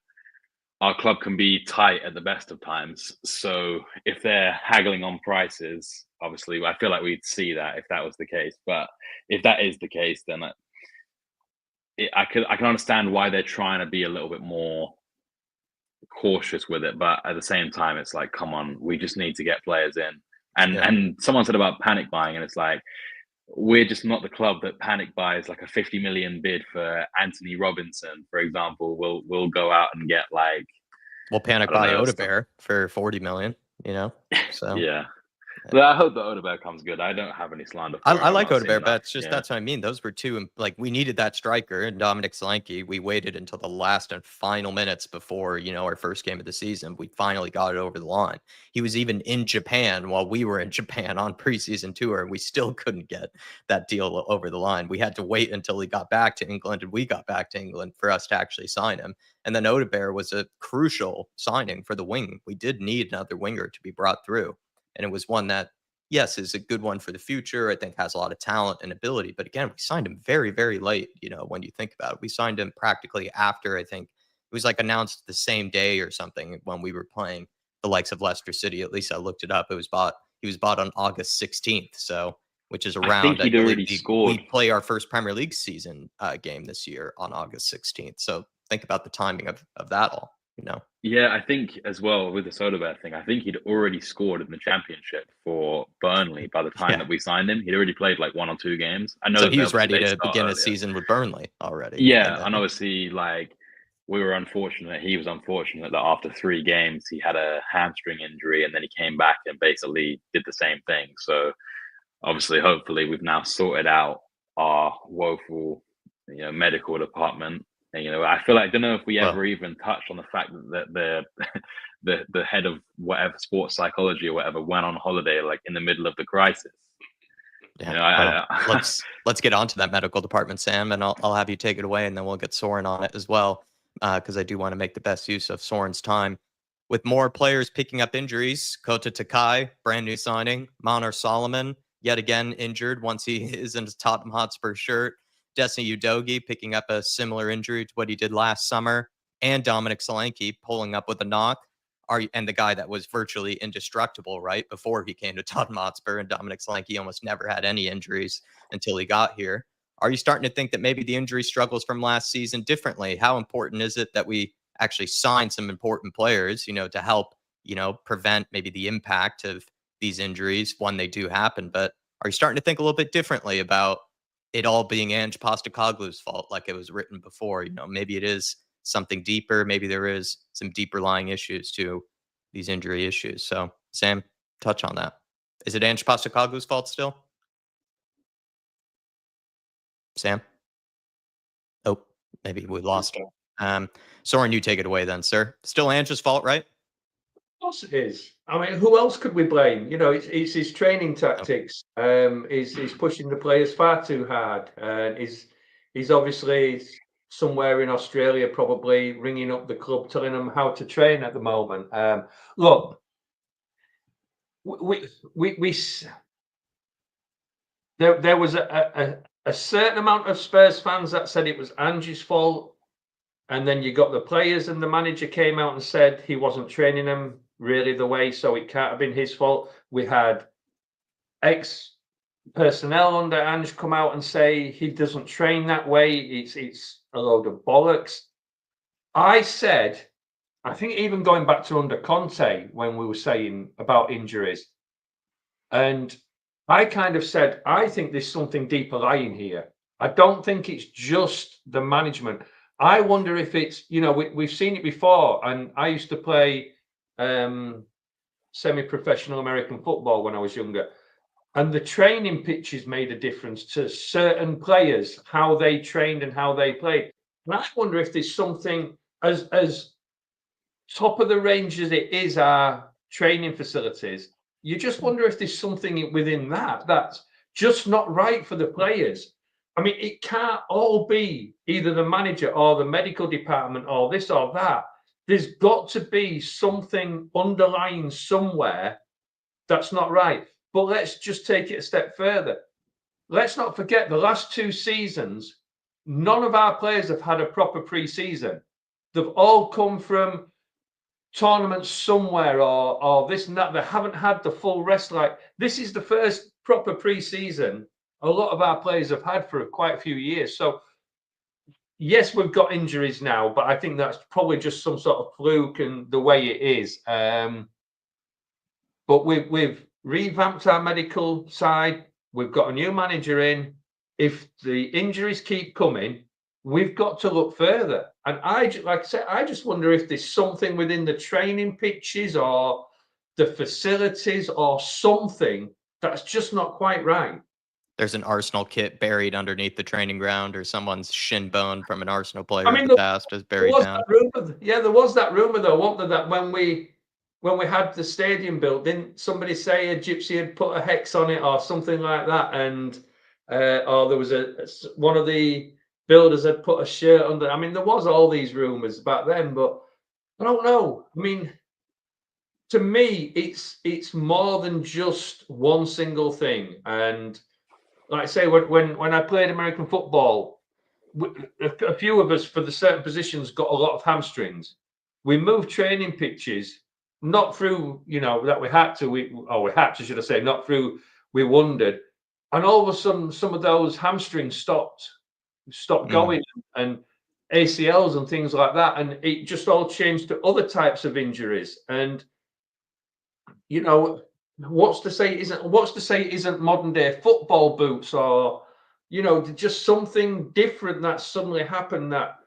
our club can be tight at the best of times. So if they're haggling on prices, obviously I feel like we'd see that if that was the case. But if that is the case, then I can understand why they're trying to be a little bit more cautious with it. But at the same time, it's like, come on, we just need to get players in. And someone said about panic buying, and it's like, we're just not the club that panic buys like a 50 million bid for Anthony Robinson, for example. We'll go out and get like, we'll panic buy Odegaard for 40 million, so yeah. But I hope that Odegaard comes good. I don't have any slander for I like Odegaard, but it's just that's what I mean. Those were two, like, we needed that striker, and Dominic Solanke. We waited until the last and final minutes before, our first game of the season. We finally got it over the line. He was even in Japan while we were in Japan on preseason tour, and we still couldn't get that deal over the line. We had to wait until he got back to England, and we got back to England for us to actually sign him. And then Odegaard was a crucial signing for the wing. We did need another winger to be brought through. And it was one that, yes, is a good one for the future. I think has a lot of talent and ability. But again, we signed him very, very late, when you think about it. We signed him practically after, I think it was like announced the same day or something when we were playing the likes of Leicester City. At least I looked it up. He was bought on August 16th. So, which is around, I believe we play our first Premier League season game this year on August 16th. So think about the timing of that all. Yeah, I think as well with the Soderbergh thing, I think he'd already scored in the championship for Burnley by the time that we signed him. He'd already played like 1 or 2 games. I know so he was ready to begin a season with Burnley already. Yeah, and obviously, like, we were unfortunate. He was unfortunate that after 3 games he had a hamstring injury, and then he came back and basically did the same thing. So obviously, hopefully, we've now sorted out our woeful, medical department. And, I feel like, I don't know if we ever even touched on the fact that the head of whatever sports psychology or whatever went on holiday like in the middle of the crisis. Yeah, let's get on to that medical department, Sam, and I'll have you take it away, and then we'll get Soren on it as well, because I do want to make the best use of Soren's time. With more players picking up injuries, Kota Takai, brand new signing, Manar Solomon, yet again injured once he is in his Tottenham Hotspur shirt. Destiny Udogie picking up a similar injury to what he did last summer, and Dominic Solanke pulling up with a knock. And the guy that was virtually indestructible, right, before he came to Tottenham Hotspur, and Dominic Solanke almost never had any injuries until he got here. Are you starting to think that maybe the injury struggles from last season differently? How important is it that we actually sign some important players, to help, prevent maybe the impact of these injuries when they do happen? But are you starting to think a little bit differently about it all being Ange Postecoglou's fault, like it was written before? Maybe it is something deeper. Maybe there is some deeper lying issues to these injury issues. So, Sam, touch on that. Is it Ange Postecoglou's fault still? Sam? Oh, maybe we lost him. Soren, you take it away then, sir. Still Ange's fault, right? Of course it is. I mean, who else could we blame? It's his training tactics. He's pushing the players far too hard, and he's obviously somewhere in Australia, probably ringing up the club, telling them how to train at the moment. Look, we there was a certain amount of Spurs fans that said it was Ange's fault. And then you got the players and the manager came out and said he wasn't training them really the way, so it can't have been his fault. We had ex-personnel under Ange come out and say he doesn't train that way. It's a load of bollocks. I said, I think even going back to under Conte when we were saying about injuries, and I kind of said, I think there's something deeper lying here. I don't think it's just the management. I wonder if it's, we've seen it before, and I used to play semi-professional American football when I was younger, and the training pitches made a difference to certain players, how they trained and how they played. And I wonder if there's something as top of the range as it is our training facilities, you just wonder if there's something within that that's just not right for the players. I mean, it can't all be either the manager or the medical department or this or that. There's got to be something underlying somewhere that's not right. But let's just take it a step further. Let's not forget the last 2 seasons, none of our players have had a proper pre-season. They've all come from tournaments somewhere or this and that. They haven't had the full rest. Like, this is the first proper pre-season a lot of our players have had for quite a few years. So yes, we've got injuries now, but I think that's probably just some sort of fluke and the way it is. But we've revamped our medical side. We've got a new manager in. If the injuries keep coming, we've got to look further. And like I said, I just wonder if there's something within the training pitches or the facilities or something that's just not quite right. There's an Arsenal kit buried underneath the training ground, or someone's shin bone from an Arsenal player I mean, in the past is buried down. There was that rumor though, wasn't there, that when we had the stadium built, didn't somebody say a gypsy had put a hex on it or something like that, and or there was one of the builders had put a shirt under. I mean, there was all these rumors back then, but I don't know. I mean, to me, it's more than just one single thing. And like I say, when I played American football, a few of us for the certain positions got a lot of hamstrings. We moved training pitches, not through, that we had to, should I say, not through, we wondered. And all of a sudden, some of those hamstrings stopped going, and ACLs and things like that. And it just all changed to other types of injuries. And, what's to say it isn't modern day football boots or, just something different that suddenly happened that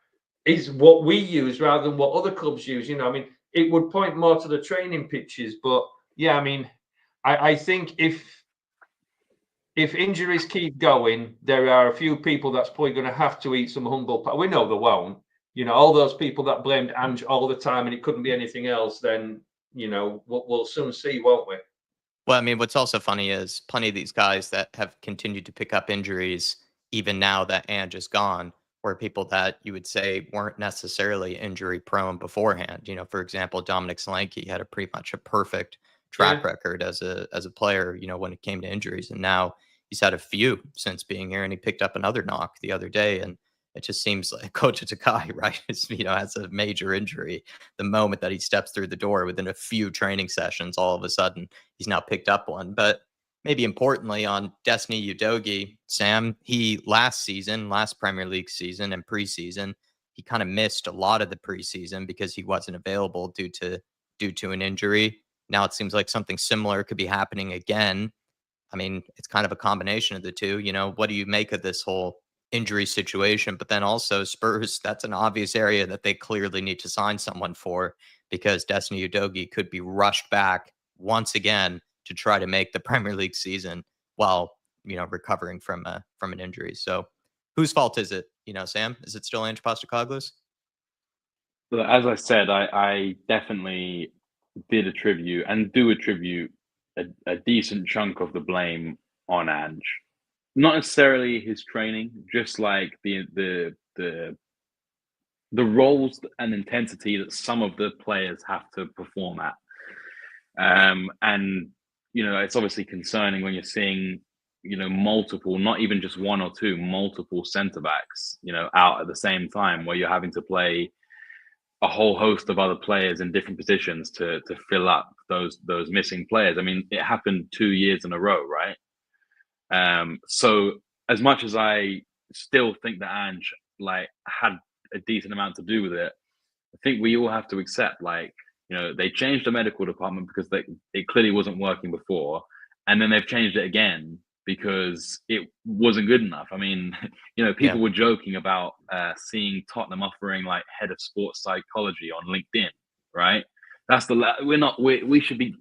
is what we use rather than what other clubs use. I mean, it would point more to the training pitches, but yeah, I mean, I think if injuries keep going, there are a few people that's probably going to have to eat some humble pie. We know they won't. All those people that blamed Ange all the time and it couldn't be anything else, then, we'll soon see, won't we? Well, I mean, what's also funny is plenty of these guys that have continued to pick up injuries, even now that Ange is gone, were people that you would say weren't necessarily injury prone beforehand. For example, Dominic Solanke had pretty much a perfect track record as a player, when it came to injuries. And now he's had a few since being here, and he picked up another knock the other day. And it just seems like Coach Takai, right, has a major injury. The moment that he steps through the door within a few training sessions, all of a sudden he's now picked up one. But maybe importantly on Destiny Udogie, Sam, he last Premier League season and preseason, he kind of missed a lot of the preseason because he wasn't available due to an injury. Now it seems like something similar could be happening again. I mean, it's kind of a combination of the two. What do you make of this whole injury situation? But then also Spurs, that's an obvious area that they clearly need to sign someone for, because Destiny Udogie could be rushed back once again to try to make the Premier League season while, recovering from an injury. So whose fault is it? Sam, is it still Ange Postecoglou's? Well, as I said, I definitely did attribute and do attribute a decent chunk of the blame on Ange. Not necessarily his training, just like the roles and intensity that some of the players have to perform at. And it's obviously concerning when you're seeing multiple, not even just one or two, multiple centre backs, out at the same time, where you're having to play a whole host of other players in different positions to fill up those missing players. I mean, it happened 2 years in a row, right? So as much as I still think that Ange had a decent amount to do with it, I think we all have to accept they changed the medical department because it clearly wasn't working before, and then they've changed it again because it wasn't good enough. I mean, people were joking about seeing Tottenham offering head of sports psychology on LinkedIn, right? That's we should be,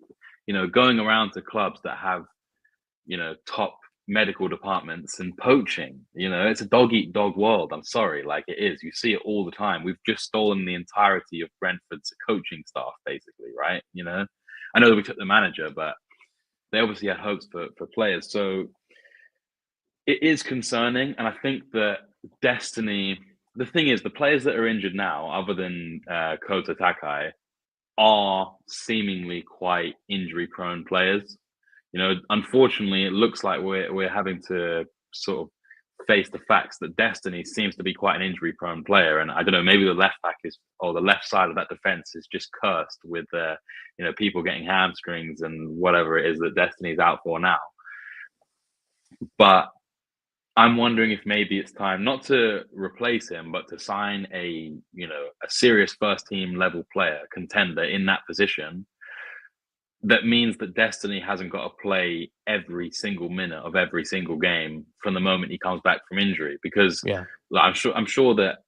going around to clubs that have, top medical departments and poaching. It's a dog eat dog world. I'm sorry, it is. You see it all the time. We've just stolen the entirety of Brentford's coaching staff, basically, right? I know that we took the manager, but they obviously had hopes for players. So it is concerning. And I think that Destiny, the thing is, the players that are injured now, other than Kota Takai, are seemingly quite injury prone players. Unfortunately, it looks like we're having to sort of face the facts that Destiny seems to be quite an injury prone player. And I don't know, maybe the left side of that defense is just cursed with people getting hamstrings and whatever it is that Destiny's out for now. But I'm wondering if maybe it's time not to replace him, but to sign a serious first team level player, contender in that position. That means that Destiny hasn't got to play every single minute of every single game from the moment he comes back from injury. Because I'm sure that,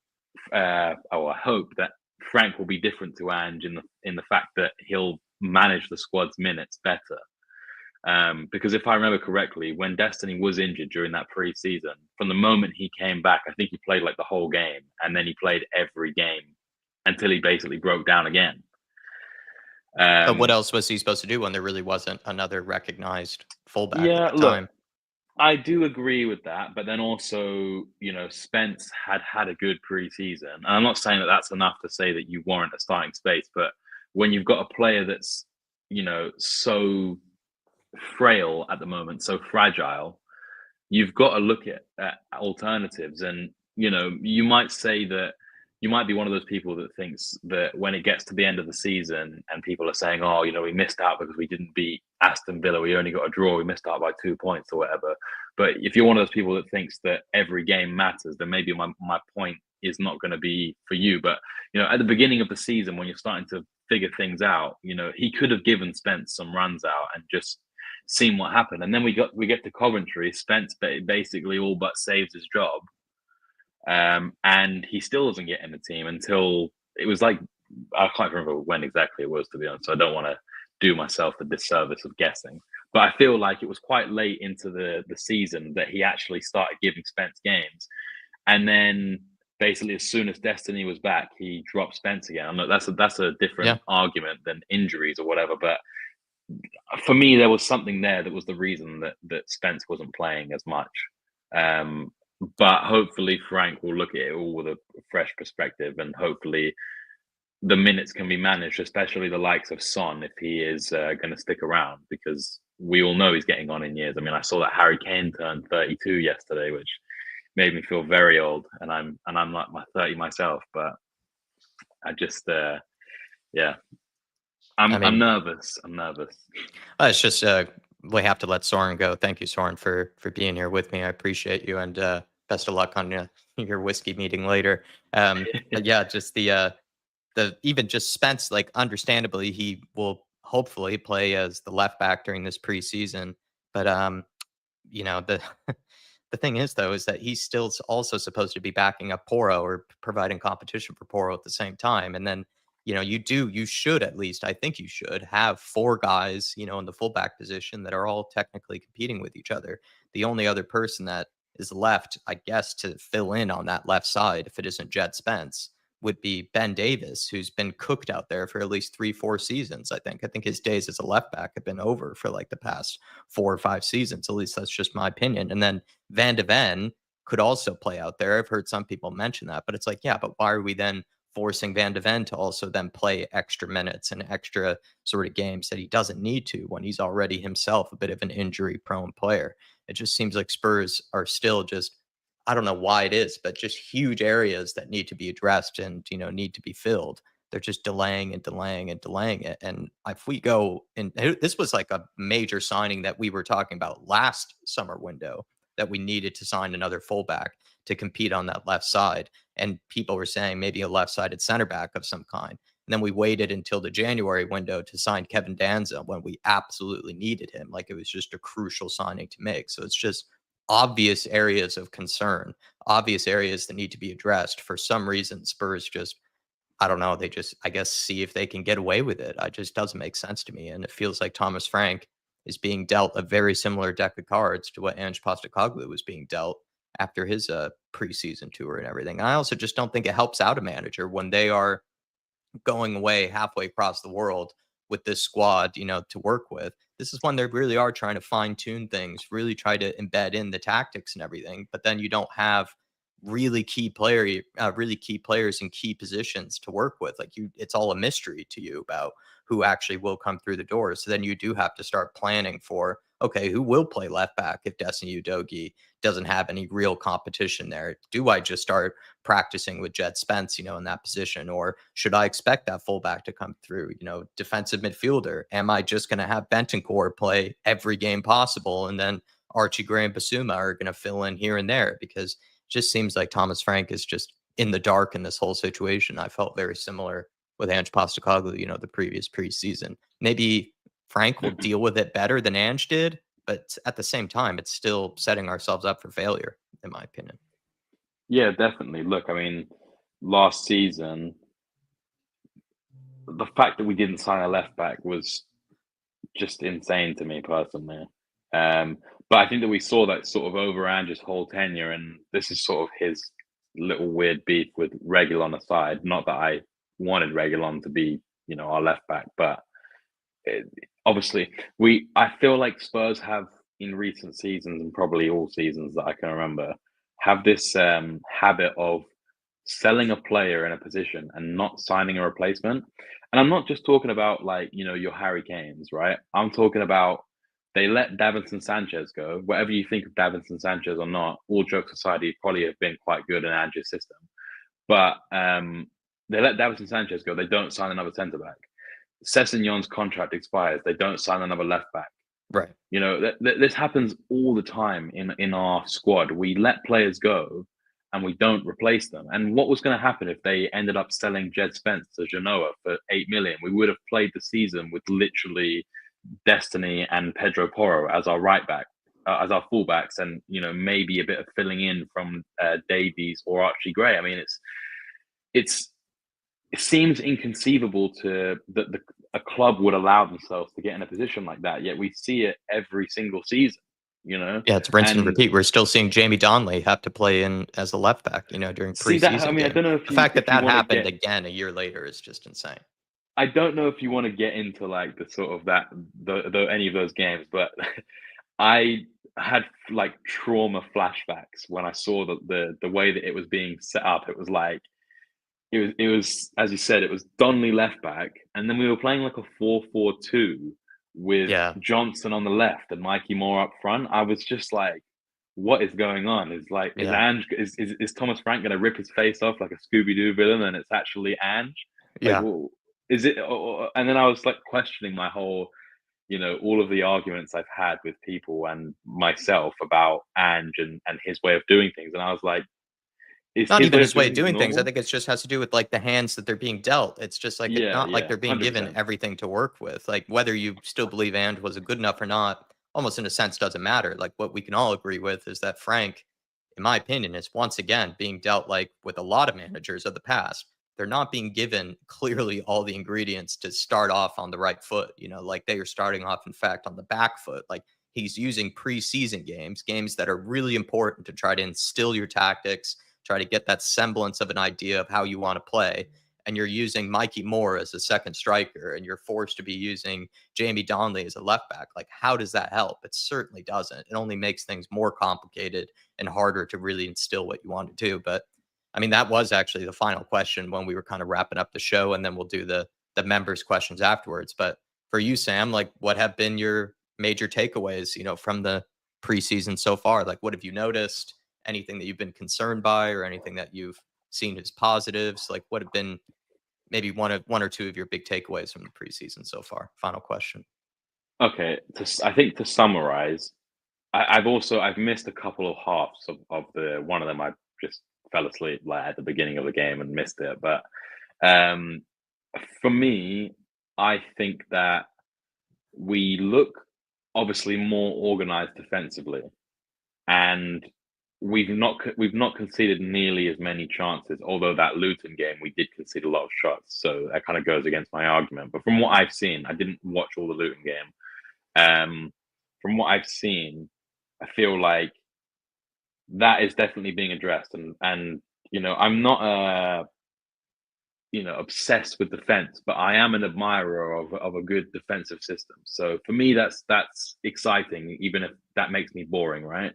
I hope that Frank will be different to Ange in the fact that he'll manage the squad's minutes better. Because if I remember correctly, when Destiny was injured during that pre-season, from the moment he came back, I think he played the whole game, and then he played every game until he basically broke down again. But what else was he supposed to do when there really wasn't another recognized fullback at the time? I do agree with that, but then also, Spence had a good pre-season. And I'm not saying that that's enough to say that you warrant a starting space, but when you've got a player that's, so frail at the moment, so fragile, you've got to look at alternatives. And, you might say that you might be one of those people that thinks that when it gets to the end of the season and people are saying, oh, we missed out because we didn't beat Aston Villa, we only got a draw, we missed out by 2 points or whatever. But if you're one of those people that thinks that every game matters, then maybe my point is not going to be for you. But, at the beginning of the season, when you're starting to figure things out, he could have given Spence some runs out and just seen what happened. And then we get to Coventry, Spence basically all but saves his job. And he still doesn't get in the team until it was I can't remember when exactly it was, to be honest. So I don't want to do myself the disservice of guessing, but I feel like it was quite late into the season that he actually started giving Spence games. And then basically as soon as Destiny was back, he dropped Spence again. I know that's a different argument than injuries or whatever, but for me, there was something there that was the reason that Spence wasn't playing as much. But hopefully Frank will look at it all with a fresh perspective, and hopefully the minutes can be managed, especially the likes of Son, if he is going to stick around, because we all know he's getting on in years. I mean, I saw that Harry Kane turned 32 yesterday, which made me feel very old, and I'm like my 30 myself, but I just I'm nervous. It's just we have to let Soren go. Thank you, Soren, for being here with me. I appreciate you, and best of luck on your whiskey meeting later. But yeah, just the even just Spence, understandably, he will hopefully play as the left back during this preseason. But the the thing is, though, is that he's still also supposed to be backing up Porro or providing competition for Porro at the same time. And then, you should, at least, I think you should have 4 guys, in the fullback position that are all technically competing with each other. The only other person that is left, I guess, to fill in on that left side, if it isn't Jed Spence, would be Ben Davis, who's been cooked out there for at least 3-4 seasons. I think his days as a left back have been over for the past 4 or 5 seasons. At least that's just my opinion. And then Van de Ven could also play out there. I've heard some people mention that, but it's but why are we then forcing Van de Ven to also then play extra minutes and extra sort of games that he doesn't need to when he's already himself a bit of an injury prone player? It just seems like Spurs are still just, I don't know why it is, but just huge areas that need to be addressed and, need to be filled. They're just delaying and delaying and delaying it. And if we go, and this was like a major signing that we were talking about last summer window, that we needed to sign another fullback to compete on that left side. And people were saying maybe a left-sided center back of some kind. And then we waited until the January window to sign Kevin Danza when we absolutely needed him. Like, it was just a crucial signing to make. So it's just obvious areas of concern, obvious areas that need to be addressed. For some reason, Spurs just, I don't know, they just, I guess, see if they can get away with it. It just doesn't make sense to me. And it feels like Thomas Frank is being dealt a very similar deck of cards to what Ange Postecoglou was being dealt after his preseason tour and everything. And I also just don't think it helps out a manager when they are going away halfway across the world with this squad, to work with. This is when they really are trying to fine tune things, really try to embed in the tactics and everything. But then you don't have really key players in key positions to work with. Like, it's all a mystery to you about who actually will come through the door. So then you do have to start planning for, okay, who will play left back if Destiny Udogie doesn't have any real competition there? Do I just start practicing with Jed Spence, in that position? Or should I expect that fullback to come through? Defensive midfielder. Am I just going to have Bentancur play every game possible, and then Archie Gray and Basuma are going to fill in here and there? Because it just seems like Thomas Frank is just in the dark in this whole situation. I felt very similar with Ange Postecoglou, the previous preseason. Maybe Frank will deal with it better than Ange did, but at the same time, it's still setting ourselves up for failure, in my opinion. Yeah, definitely. Look, I mean, last season, the fact that we didn't sign a left back was just insane to me personally. But I think that we saw that sort of over Ange's whole tenure, and this is sort of his little weird beef with Reguilon aside. Not that I wanted Reguilon to be, our left back, but obviously I feel like Spurs have, in recent seasons and probably all seasons that I can remember, have this habit of selling a player in a position and not signing a replacement. And I'm not just talking about, like, your Harry Kanes, right? I'm talking about, they let Davinson Sanchez go. Whatever you think of Davinson Sanchez or not, all jokes aside, he probably have been quite good in Ange's system. But they let Davinson Sanchez go. They don't sign another centre back. Sessegnon's contract expires. They don't sign another left back. Right. This happens all the time in our squad. We let players go and we don't replace them. And what was going to happen if they ended up selling Jed Spence to Genoa for 8 million? We would have played the season with literally Destiny and Pedro Porro as our right back, as our fullbacks, and maybe a bit of filling in from Davies or Archie Gray. I mean, it seems inconceivable that a club would allow themselves to get in a position like that. Yet we see it every single season. Yeah, it's rinse and repeat. We're still seeing Jamie Donnelly have to play in as a left back, during preseason. I don't know if the fact that happened again a year later is just insane. I don't know if you want to get into like the sort of any of those games, but I had like trauma flashbacks when I saw the way that it was being set up. It was like it was as you said, it was Donnelly left back, and then we were playing like a 4-4-2 with Johnson on the left and Mikey Moore up front. I was just like, what is going on? Is Thomas Frank going to rip his face off like a Scooby-Doo villain, and it's actually Ange? Well, is it? And then I was like questioning my whole, all of the arguments I've had with people and myself about Ange and his way of doing things. And I was like, it's not even his way of doing things. I think it just has to do with like the hands that they're being dealt. It's just like, it's not like they're being 100%. Given everything to work with. Like, whether you still believe Ange was good enough or not, almost in a sense doesn't matter. Like, what we can all agree with is that Frank, in my opinion, is once again being dealt like with a lot of managers of the past. They're not being given clearly all the ingredients to start off on the right foot. Like, they are starting off, in fact, on the back foot. Like, he's using preseason games that are really important to try to instill your tactics, try to get that semblance of an idea of how you want to play. And you're using Mikey Moore as a second striker, and you're forced to be using Jamie Donnelly as a left back. Like, how does that help? It certainly doesn't. It only makes things more complicated and harder to really instill what you want to do. But I mean, that was actually the final question when we were kind of wrapping up the show, and then we'll do the members' questions afterwards. But for you, Sam, like, what have been your major takeaways, from the preseason so far? Like, what have you noticed? Anything that you've been concerned by, or anything that you've seen as positives? Like, what have been maybe one or two of your big takeaways from the preseason so far? Final question. Okay, I think to summarize, I've missed a couple of halves of the one of them. I just fell asleep like at the beginning of the game and missed it. But for me, I think that we look obviously more organized defensively, and we've not conceded nearly as many chances. Although that Luton game we did concede a lot of shots, so that kind of goes against my argument. But from what I've seen, I didn't watch all the Luton game. From what I've seen, I feel like that is definitely being addressed, and I'm not obsessed with defense, but I am an admirer of a good defensive system. So for me, that's exciting, even if that makes me boring, right?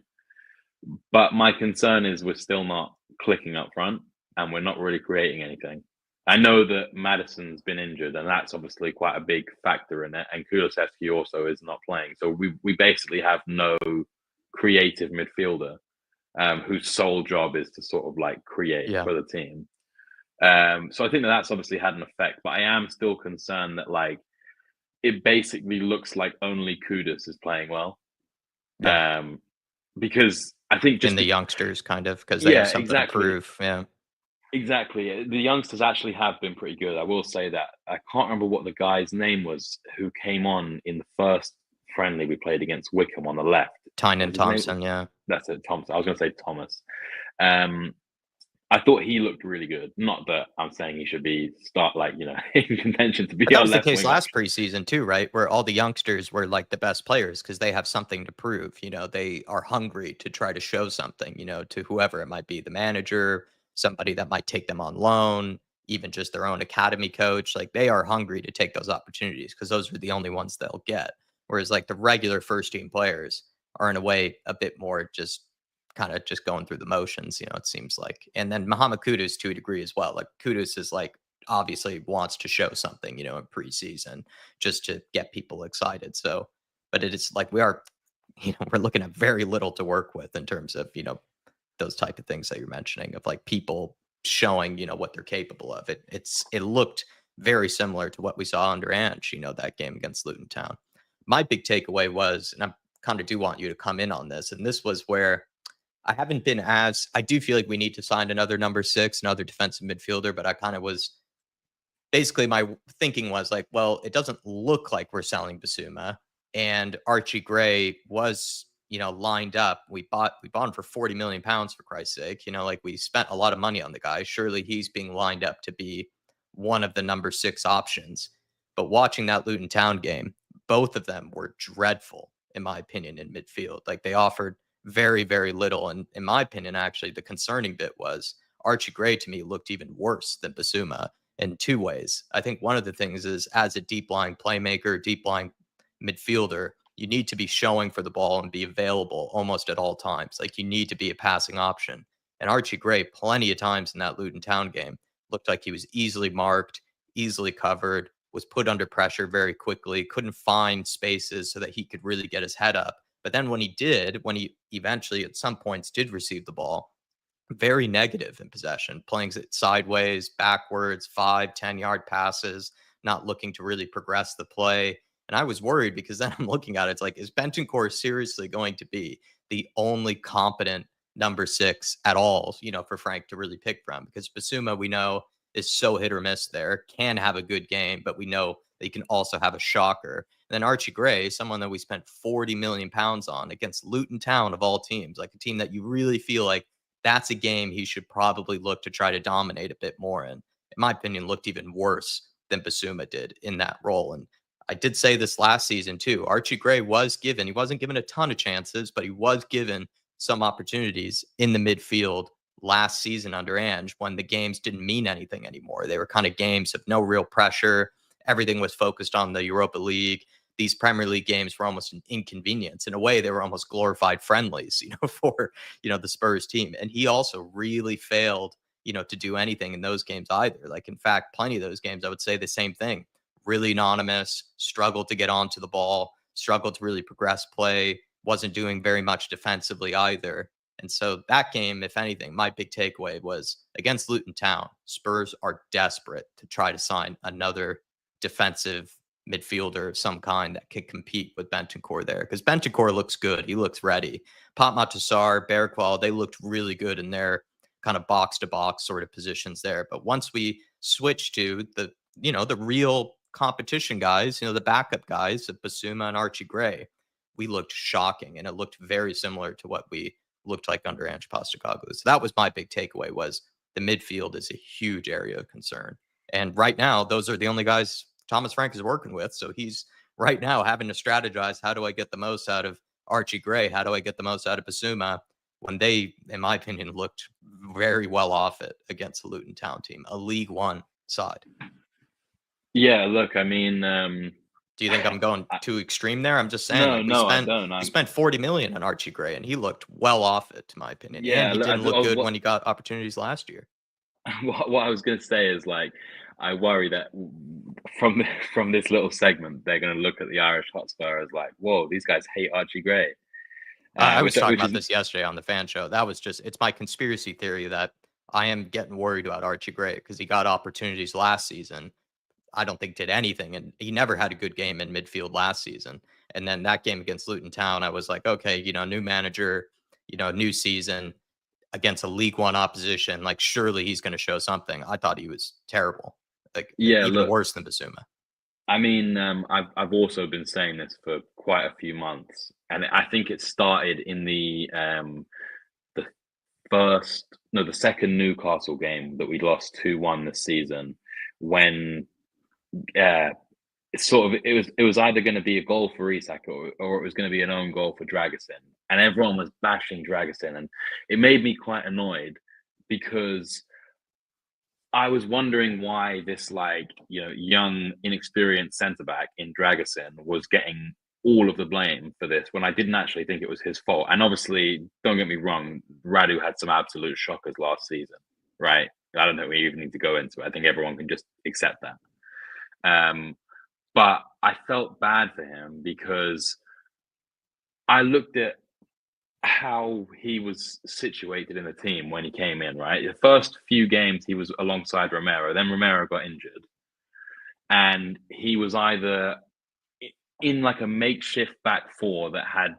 But my concern is we're still not clicking up front, and we're not really creating anything. I know that Maddison's been injured, and that's obviously quite a big factor in it. And Kulusevski also is not playing, so we basically have no creative midfielder whose sole job is to sort of like create for the team. So I think that's obviously had an effect, but I am still concerned that like it basically looks like only Kudus is playing well. Because I think just the youngsters kind of, because they have something to prove. Yeah. Exactly. The youngsters actually have been pretty good. I will say that. I can't remember what the guy's name was who came on in the first friendly we played against Wickham on the left. Tynan Thompson, yeah. That's it, Thompson. I was going to say Thomas. I thought he looked really good. Not that I'm saying he should be in contention to be. But that was the case last preseason too, right? Where all the youngsters were like the best players because they have something to prove. They are hungry to try to show something, to whoever it might be, the manager, somebody that might take them on loan, even just their own academy coach. Like they are hungry to take those opportunities because those are the only ones they'll get. Whereas like the regular first team players are in a way a bit more just kind of just going through the motions, it seems like. And then Mohamed Kudus to a degree as well. Like Kudus is like obviously wants to show something, in preseason just to get people excited. So, but it is like we are, we're looking at very little to work with in terms of, those type of things that you're mentioning of like people showing, what they're capable of. It looked very similar to what we saw under Ange, that game against Luton Town. My big takeaway was, and I kind of do want you to come in on this, and this was where I haven't been I do feel like we need to sign another number 6, another defensive midfielder, but I kind of was, basically my thinking was like, well, it doesn't look like we're selling Basuma, and Archie Gray was, lined up. We bought him for 40 million pounds, for Christ's sake. Like we spent a lot of money on the guy. Surely he's being lined up to be one of the number 6 options. But watching that Luton Town game, both of them were dreadful, in my opinion, in midfield. Like they offered very, very little. And in my opinion, actually, the concerning bit was Archie Gray to me looked even worse than Basuma in 2 ways. I think one of the things is as a deep line playmaker, deep line midfielder, you need to be showing for the ball and be available almost at all times. Like you need to be a passing option. And Archie Gray, plenty of times in that Luton Town game, looked like he was easily marked, easily covered, was put under pressure very quickly, couldn't find spaces so that he could really get his head up. But then when he eventually at some points did receive the ball, very negative in possession, playing it sideways, backwards, 5-10 yard passes, not looking to really progress the play. And I was worried because then I'm looking at it, it's like, is Bentancur seriously going to be the only competent number 6 at all, for Frank to really pick from? Because Basuma, we know, is so hit or miss there, can have a good game, but we know that he can also have a shocker. And then Archie Gray, someone that we spent 40 million pounds on against Luton Town of all teams, like a team that you really feel like that's a game he should probably look to try to dominate a bit more in my opinion, looked even worse than Basuma did in that role. And I did say this last season too. Archie Gray he wasn't given a ton of chances, but he was given some opportunities in the midfield last season under Ange when the games didn't mean anything anymore. They were kind of games of no real pressure. Everything was focused on the Europa League. These Premier League games were almost an inconvenience. In a way, they were almost glorified friendlies, for, the Spurs team. And he also really failed, to do anything in those games either. Like, in fact, plenty of those games, I would say the same thing. Really anonymous, struggled to get onto the ball, struggled to really progress play, wasn't doing very much defensively either. And so that game, if anything, my big takeaway was against Luton Town. Spurs are desperate to try to sign another defensive midfielder of some kind that can compete with Bentancur there, because Bentancur looks good. He looks ready. Pop Matasar, Bearqual, they looked really good in their kind of box to box sort of positions there. But once we switch to the, the real competition guys, the backup guys of Basuma and Archie Gray, we looked shocking, and it looked very similar to what we looked like under Ange Postecoglou. So that was my big takeaway, was the midfield is a huge area of concern. And right now, those are the only guys Thomas Frank is working with. So he's right now having to strategize, how do I get the most out of Archie Gray? How do I get the most out of Basuma? When they, in my opinion, looked very well off it against the Luton Town team, a League One side. Yeah, look, I mean, do you think I'm going too extreme there? I'm just saying. I don't. We spent 40 million on Archie Gray, and he looked well off it, to my opinion. Yeah, and he didn't look good when he got opportunities last year. What I was going to say is, like, I worry that from this little segment, they're going to look at the Irish Hotspur as like, whoa, these guys hate Archie Gray. I was talking about this yesterday on the fan show. That was it's my conspiracy theory that I am getting worried about Archie Gray because he got opportunities last season. I don't think did anything, and he never had a good game in midfield last season. And then that game against Luton Town, I was like, okay, new manager, new season against a League One opposition. Like, surely he's going to show something. I thought he was terrible, like even worse than Basuma. I mean, I've also been saying this for quite a few months, and I think it started in the second Newcastle game that we lost 2-1 this season, when it was either going to be a goal for Isak or it was going to be an own goal for Dragusin, and everyone was bashing Dragusin, and it made me quite annoyed because I was wondering why this young, inexperienced centre-back in Dragusin was getting all of the blame for this when I didn't actually think it was his fault. And obviously, don't get me wrong, Radu had some absolute shockers last season, right? I don't think we even need to go into it. I think everyone can just accept that. But I felt bad for him because I looked at how he was situated in the team when he came in, right? The first few games he was alongside Romero, then Romero got injured, and he was either in like a makeshift back four that had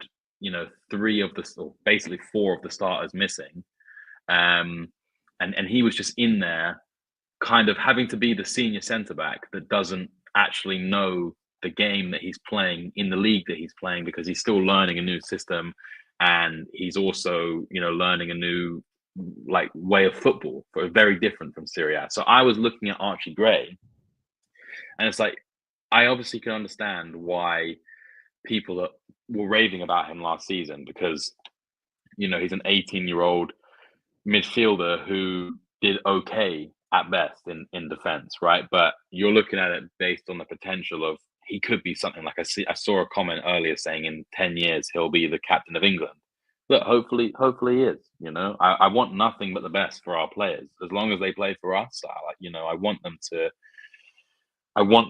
basically four of the starters missing, and he was just in there kind of having to be the senior centre back that doesn't actually know the game that he's playing in the league that he's playing, because he's still learning a new system. And he's also, learning a new way of football, very different from Serie A. So I was looking at Archie Gray, and it's like, I obviously can understand why people were raving about him last season, because, he's an 18-year-old midfielder who did okay at best in defense, right? But you're looking at it based on the potential of, he could be something like I saw a comment earlier saying in 10 years he'll be the captain of England. Look, hopefully he is. I want nothing but the best for our players, as long as they play for us. I want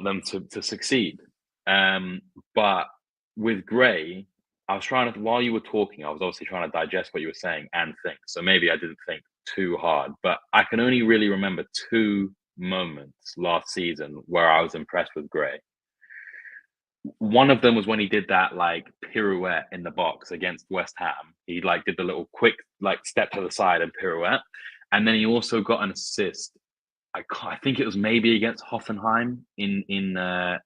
them to succeed. But with Gray, I was trying to, while you were talking, I was obviously trying to digest what you were saying and think. So maybe I didn't think too hard, but I can only really remember two moments last season where I was impressed with Gray. One of them was when he did that pirouette in the box against West Ham. He did the little quick step to the side and pirouette, and then he also got an assist. I think it was maybe against Hoffenheim in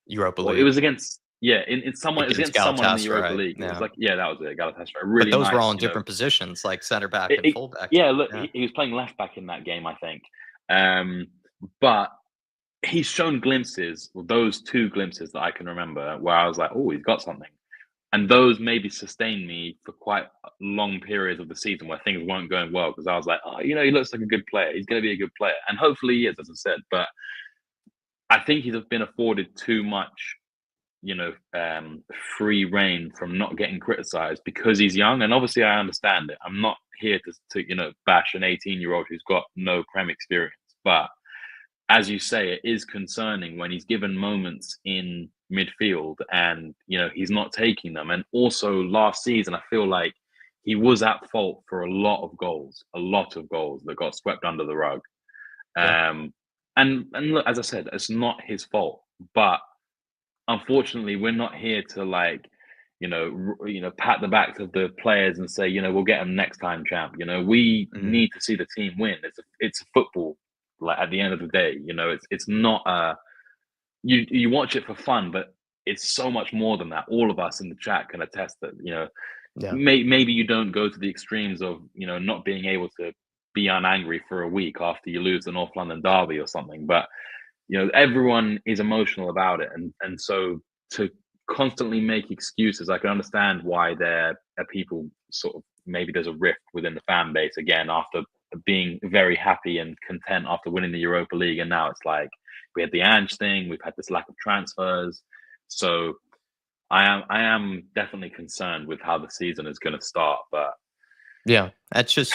Europa League. It was against in someone against someone in the Europa League. Yeah. It was that was it. Galatasaray. Really, but those nice, were all in different positions, like center back and fullback. Yeah, look, he was playing left back in that game, I think. But he's shown glimpses, those two glimpses that I can remember, where I was like, oh, he's got something. And those maybe sustained me for quite long periods of the season where things weren't going well, because I was like, oh, he looks like a good player. He's going to be a good player. And hopefully he is, as I said. But I think he's been afforded too much, free reign from not getting criticised because he's young. And obviously I understand it. I'm not here to bash an 18-year-old who's got no Prem experience. But as you say, it is concerning when he's given moments in midfield, and he's not taking them. And also last season, I feel like he was at fault for a lot of goals that got swept under the rug. Yeah. And look, as I said, it's not his fault, but unfortunately, we're not here to pat the backs of the players and say, we'll get them next time, champ. We need to see the team win. It's football. Like at the end of the day, it's not you watch it for fun, but it's so much more than that. All of us in the chat can attest that, Yeah. maybe you don't go to the extremes of, not being able to be unangry for a week after you lose the North London derby or something, but everyone is emotional about it, and so to constantly make excuses, I can understand why there are people sort of, maybe there's a rift within the fan base again after being very happy and content after winning the Europa League, and now it's like we had the Ange thing, we've had this lack of transfers, so I am definitely concerned with how the season is going to start. But yeah, that's just.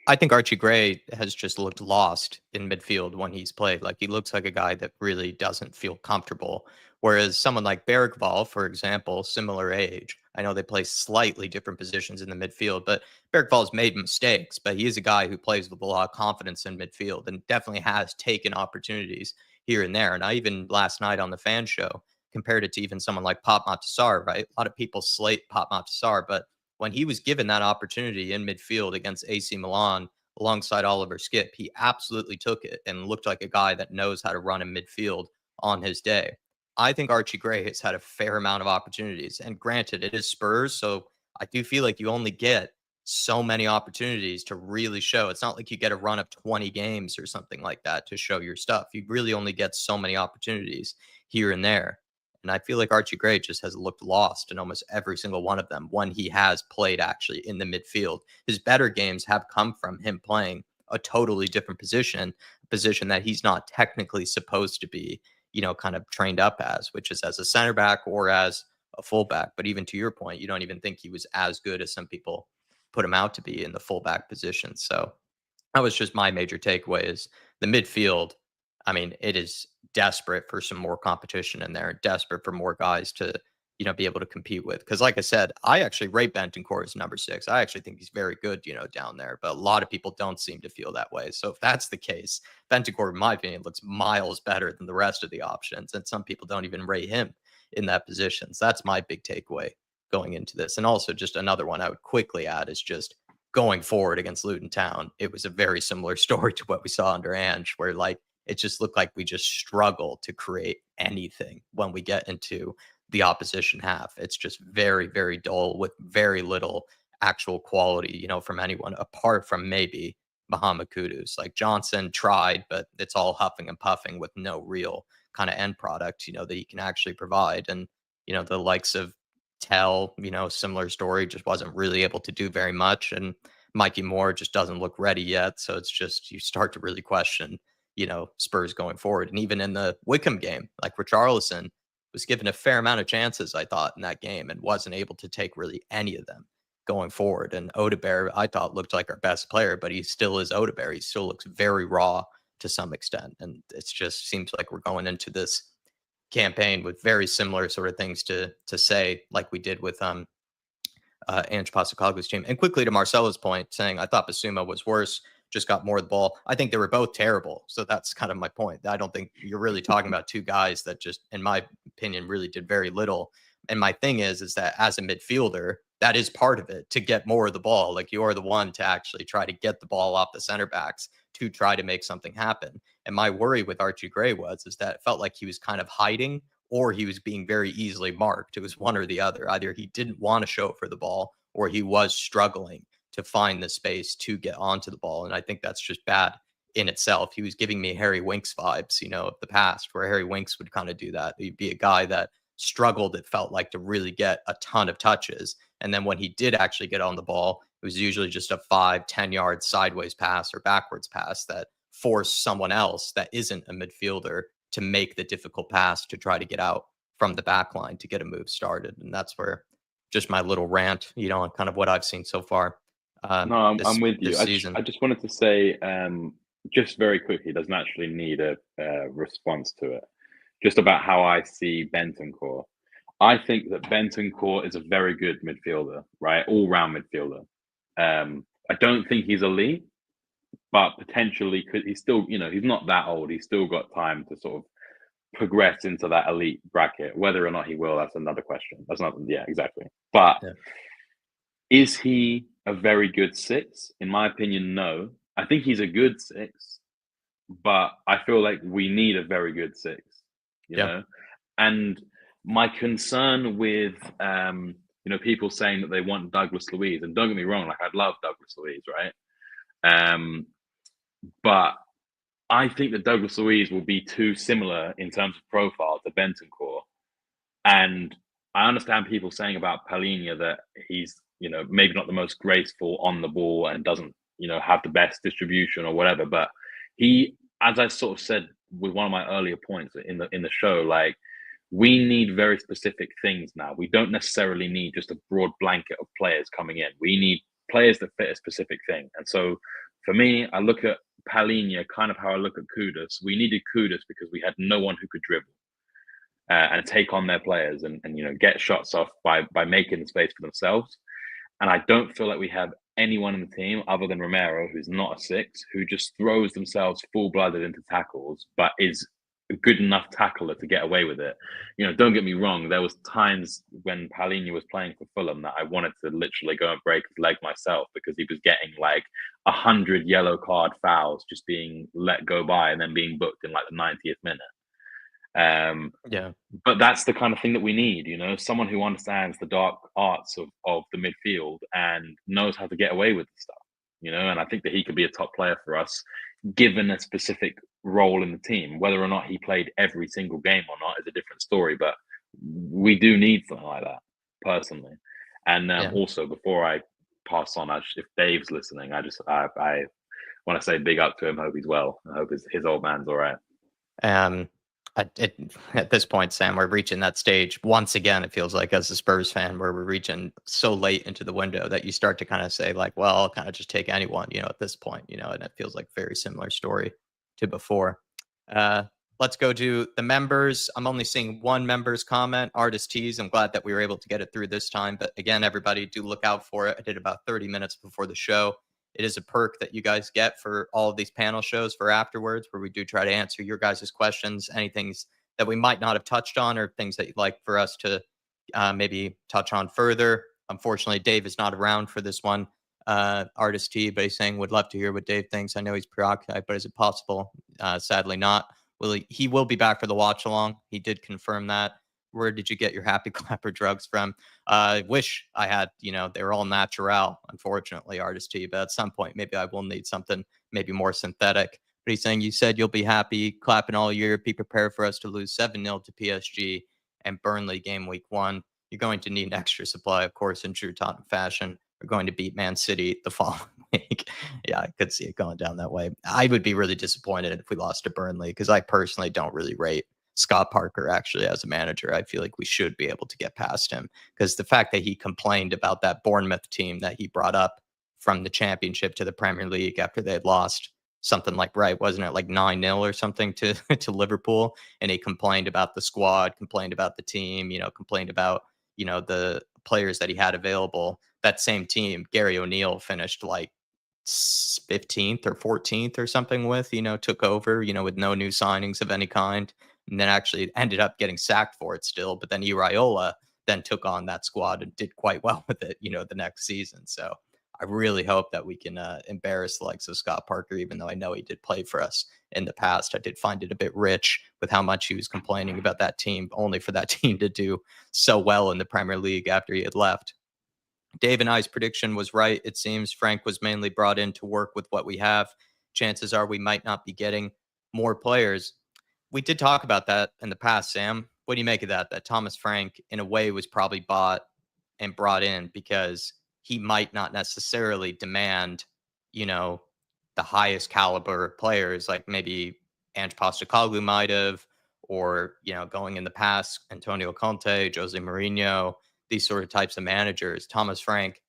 I think Archie Gray has just looked lost in midfield when he's played. Like, he looks like a guy that really doesn't feel comfortable. Whereas someone like Bergvall, for example, similar age, I know they play slightly different positions in the midfield, but Bergvall's made mistakes, but he is a guy who plays with a lot of confidence in midfield and definitely has taken opportunities here and there. And I even last night on the fan show compared it to even someone like Pop Matasar, right? A lot of people slate Pop Matasar, but when he was given that opportunity in midfield against AC Milan alongside Oliver Skipp, he absolutely took it and looked like a guy that knows how to run in midfield on his day. I think Archie Gray has had a fair amount of opportunities. And granted, it is Spurs, so I do feel like you only get so many opportunities to really show. It's not like you get a run of 20 games or something like that to show your stuff. You really only get so many opportunities here and there. And I feel like Archie Gray just has looked lost in almost every single one of them when he has played actually in the midfield. His better games have come from him playing a totally different position, a position that he's not technically supposed to be, kind of trained up as, which is as a center back or as a fullback. But even to your point, you don't even think he was as good as some people put him out to be in the fullback position. So that was just my major takeaway is the midfield. I mean, it is desperate for some more competition in there, desperate for more guys to, be able to compete with. Because like I said, I actually rate Bentancur as number 6. I actually think he's very good, down there. But a lot of people don't seem to feel that way. So if that's the case, Bentancur, in my opinion, looks miles better than the rest of the options. And some people don't even rate him in that position. So that's my big takeaway going into this. And also just another one I would quickly add is just going forward against Luton Town. It was a very similar story to what we saw under Ange, where like it just looked like we just struggle to create anything when we get into the opposition half. It's just very, very dull with very little actual quality, from anyone apart from maybe Muhammad Kudus. Like Johnson tried, but it's all huffing and puffing with no real kind of end product, that he can actually provide. And, the likes of Tell, similar story, just wasn't really able to do very much. And Mikey Moore just doesn't look ready yet. So it's just, you start to really question, Spurs going forward. And even in the Wickham game, like Richarlison was given a fair amount of chances, I thought, in that game and wasn't able to take really any of them going forward. And Odegaard, I thought, looked like our best player, but he still is Odegaard. He still looks very raw to some extent. And it just seems like we're going into this campaign with very similar sort of things to say, like we did with Ange Postecoglou's team. And quickly to Marcelo's point, saying I thought Basuma was worse, just got more of the ball. I think they were both terrible. So that's kind of my point. I don't think you're really talking about two guys that just, in my opinion, really did very little. And my thing is that as a midfielder, that is part of it, to get more of the ball. Like, you're the one to actually try to get the ball off the center backs to try to make something happen. And my worry with Archie Gray is that it felt like he was kind of hiding, or he was being very easily marked. It was one or the other. Either he didn't want to show for the ball, or he was struggling to find the space to get onto the ball. And I think that's just bad in itself. He was giving me Harry Winks vibes, of the past, where Harry Winks would kind of do that. He'd be a guy that struggled, it felt like, to really get a ton of touches. And then when he did actually get on the ball, it was usually just a 5-10 yard sideways pass or backwards pass that forced someone else that isn't a midfielder to make the difficult pass to try to get out from the back line to get a move started. And that's where just my little rant, on kind of what I've seen so far. No, I'm with you. Season. I just wanted to say, just very quickly, doesn't actually need a response to it. just about how I see Bentancur. I think that Bentancur is a very good midfielder, right? All-round midfielder. I don't think he's elite, but potentially could. He's still, he's not that old. He's still got time to sort of progress into that elite bracket. Whether or not he will, that's another question. That's not, yeah, exactly. But Yeah. is he a very good 6? In my opinion, no. I think he's a good 6, but I feel like we need a very good 6, Yeah. know? And my concern with, people saying that they want Douglas Luiz, and don't get me wrong, like I'd love Douglas Luiz, right? But I think that Douglas Luiz will be too similar in terms of profile to Bentancur. And I understand people saying about Palhinha that he's, maybe not the most graceful on the ball and doesn't, have the best distribution or whatever. But he, as I sort of said with one of my earlier points in the show, like we need very specific things now. We don't necessarily need just a broad blanket of players coming in. We need players that fit a specific thing. And so for me, I look at Palhinha kind of how I look at Kudus. We needed Kudus because we had no one who could dribble and take on their players and get shots off by making the space for themselves. And I don't feel like we have anyone in the team other than Romero, who's not a 6, who just throws themselves full-blooded into tackles, but is a good enough tackler to get away with it. Don't get me wrong. There was times when Palhinha was playing for Fulham that I wanted to literally go and break his leg myself because he was getting like 100 yellow card fouls just being let go by and then being booked in like the 90th minute. Yeah. But that's the kind of thing that we need, someone who understands the dark arts of the midfield and knows how to get away with the stuff, and I think that he could be a top player for us given a specific role in the team. Whether or not he played every single game or not is a different story, but we do need something like that personally. And also, before I pass on, if Dave's listening, I want to say big up to him. Hope he's well. I hope his old man's all right. At this point, Sam, we're reaching that stage once again. It feels like as a Spurs fan, where we're reaching so late into the window that you start to kind of say like, well, I'll kind of just take anyone, at this point, and it feels like very similar story to before. Let's go to the members. I'm only seeing one member's comment, Artist Tees. I'm glad that we were able to get it through this time. But again, everybody do look out for it. I did about 30 minutes before the show. It is a perk that you guys get for all of these panel shows for afterwards, where we do try to answer your guys' questions, anything that we might not have touched on or things that you'd like for us to maybe touch on further. Unfortunately, Dave is not around for this one, Artist T, but he's saying would love to hear what Dave thinks. I know he's preoccupied, but is it possible? Sadly not. He will be back for the watch along. He did confirm that. Where did you get your happy clapper drugs from? I wish I had, they're all natural, unfortunately, Artist T, but at some point, maybe I will need something maybe more synthetic. But he's saying, you said you'll be happy clapping all year. Be prepared for us to lose 7-0 to PSG and Burnley game week 1. You're going to need an extra supply, of course, in true Tottenham fashion. We're going to beat Man City the following week. Yeah, I could see it going down that way. I would be really disappointed if we lost to Burnley because I personally don't really rate Scott Parker actually as a manager. I feel like we should be able to get past him because the fact that he complained about that Bournemouth team that he brought up from the Championship to the Premier League after they had lost something like, wasn't it like 9-0 or something to Liverpool? And he complained about the squad, complained about the team, complained about, the players that he had available. That same team, Gary O'Neill finished like 15th or 14th or something with, took over, with no new signings of any kind. And then actually ended up getting sacked for it still. But then Iraola then took on that squad and did quite well with it, the next season. So I really hope that we can embarrass the likes of Scott Parker, even though I know he did play for us in the past. I did find it a bit rich with how much he was complaining about that team, only for that team to do so well in the Premier League after he had left. Dave and I's prediction was right. It seems Frank was mainly brought in to work with what we have. Chances are we might not be getting more players. We did talk about that in the past, Sam. What do you make of that? That Thomas Frank, in a way, was probably bought and brought in because he might not necessarily demand, the highest caliber players like maybe Ange Postecoglou might have, or, going in the past, Antonio Conte, Jose Mourinho, these sort of types of managers. Thomas Frank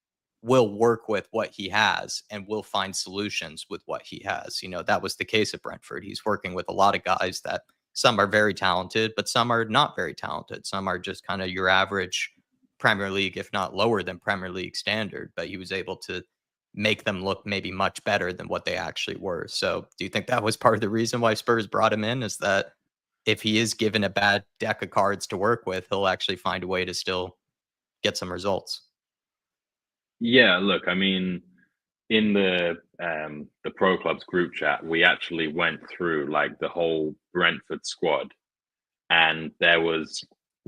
will work with what he has and will find solutions with what he has. That was the case at Brentford. He's working with a lot of guys that some are very talented, but some are not very talented. Some are just kind of your average Premier League, if not lower than Premier League standard. But he was able to make them look maybe much better than what they actually were. So do you think that was part of the reason why Spurs brought him in? Is that if he is given a bad deck of cards to work with, he'll actually find a way to still get some results? Yeah, look, I mean, in the pro clubs group chat, we actually went through like the whole Brentford squad, and there was,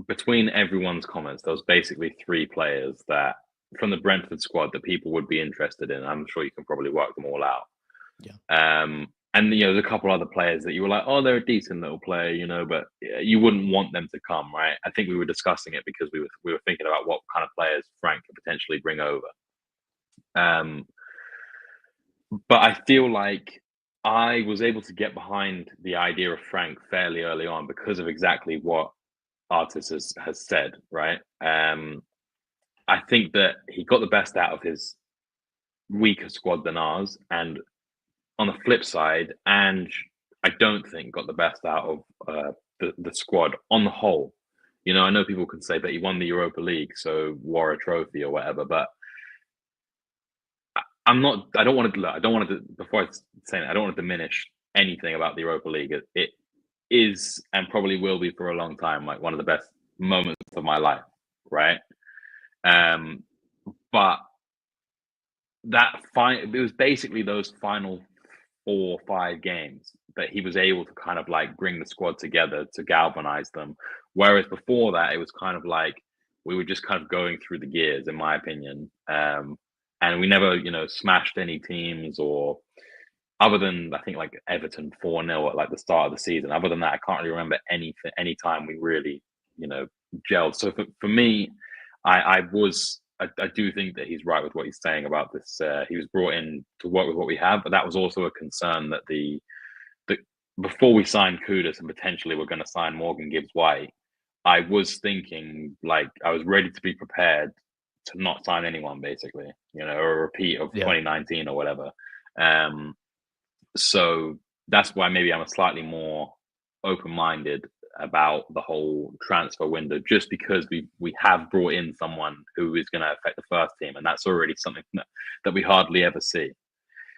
between everyone's comments, there was basically 3 players that from the Brentford squad that people would be interested in. I'm sure you can probably work them all out. Yeah. And there's a couple other players that you were like, oh, they're a decent little player, but you wouldn't want them to come, right? I think we were discussing it because we were thinking about what kind of players Frank could potentially bring over. But I feel like I was able to get behind the idea of Frank fairly early on because of exactly what Artis has said, right? I think that he got the best out of his weaker squad than ours, and on the flip side, Ange, I don't think got the best out of the squad on the whole. I know people can say, but he won the Europa League, so wore a trophy or whatever. But I don't want to. Before I say that, I don't want to diminish anything about the Europa League. It is and probably will be for a long time, like one of the best moments of my life, right? But it was basically those final 4 or 5 games that he was able to kind of like bring the squad together to galvanize them. Whereas before that, it was kind of like we were just kind of going through the gears, in my opinion. And we never, smashed any teams, or other than I think like Everton 4-0 at like the start of the season. Other than that, I can't really remember any time we really, gelled. So for me, I do think that he's right with what he's saying about this. He was brought in to work with what we have, but that was also a concern that the before we signed Kudus and potentially we're going to sign Morgan Gibbs White, I was thinking like I was ready to be prepared to not sign anyone, basically, or a repeat of 2019 or whatever. So that's why maybe I'm a slightly more open-minded about the whole transfer window, just because we have brought in someone who is going to affect the first team, and that's already something that we hardly ever see.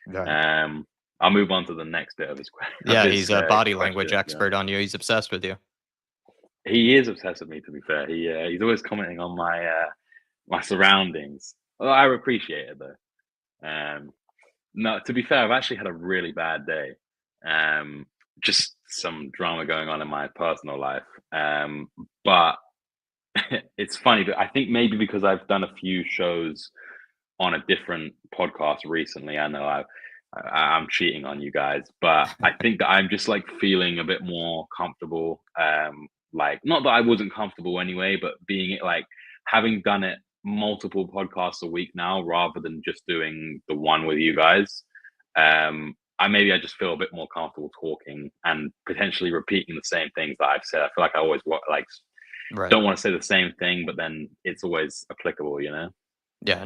Right. I'll move on to the next bit of his question. Yeah, he's a body language expert on you. He's obsessed with you. He is obsessed with me, to be fair. He's always commenting on my surroundings. Well, I appreciate it though. No, to be fair, I've actually had a really bad day. Just some drama going on in my personal life. But it's funny, but I think maybe because I've done a few shows on a different podcast recently, I know I'm cheating on you guys, but I think that I'm just like feeling a bit more comfortable. Like, not that I wasn't comfortable anyway, but being like having done it multiple podcasts a week now rather than just doing the one with you guys. I just feel a bit more comfortable talking and potentially repeating the same things that I've said. I feel like I always don't want to say the same thing, but then it's always applicable, Yeah,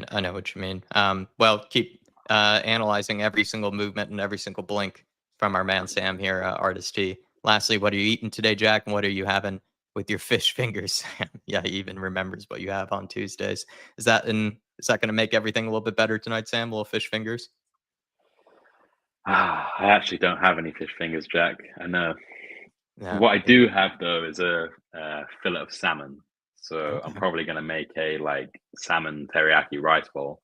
I know what you mean. Well, keep analyzing every single movement and every single blink from our man Sam here, Artist T. Lastly, what are you eating today, Jack? And what are you having with your fish fingers, Sam? Yeah, he even remembers what you have on Tuesdays. Is that going to make everything a little bit better tonight, Sam? Little fish fingers? I actually don't have any fish fingers, Jack. I know. Yeah, what I do have though is a fillet of salmon. So I'm probably going to make a like salmon teriyaki rice bowl.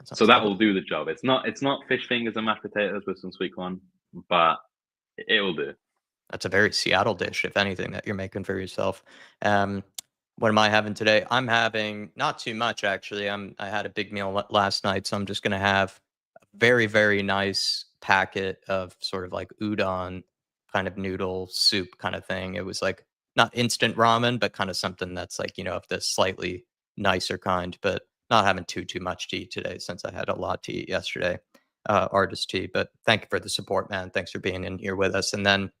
So that will do the job. It's not fish fingers and mashed potatoes with some sweet corn, but it will do. That's a very Seattle dish, if anything, that you're making for yourself. What am I having today? I'm having not too much, actually. I had a big meal last night, so I'm just going to have a very, very nice packet of sort of like udon kind of noodle soup kind of thing. It was like not instant ramen, but kind of something that's like, of the slightly nicer kind, but not having too much to eat today since I had a lot to eat yesterday, Artist T. But thank you for the support, man. Thanks for being in here with us. And then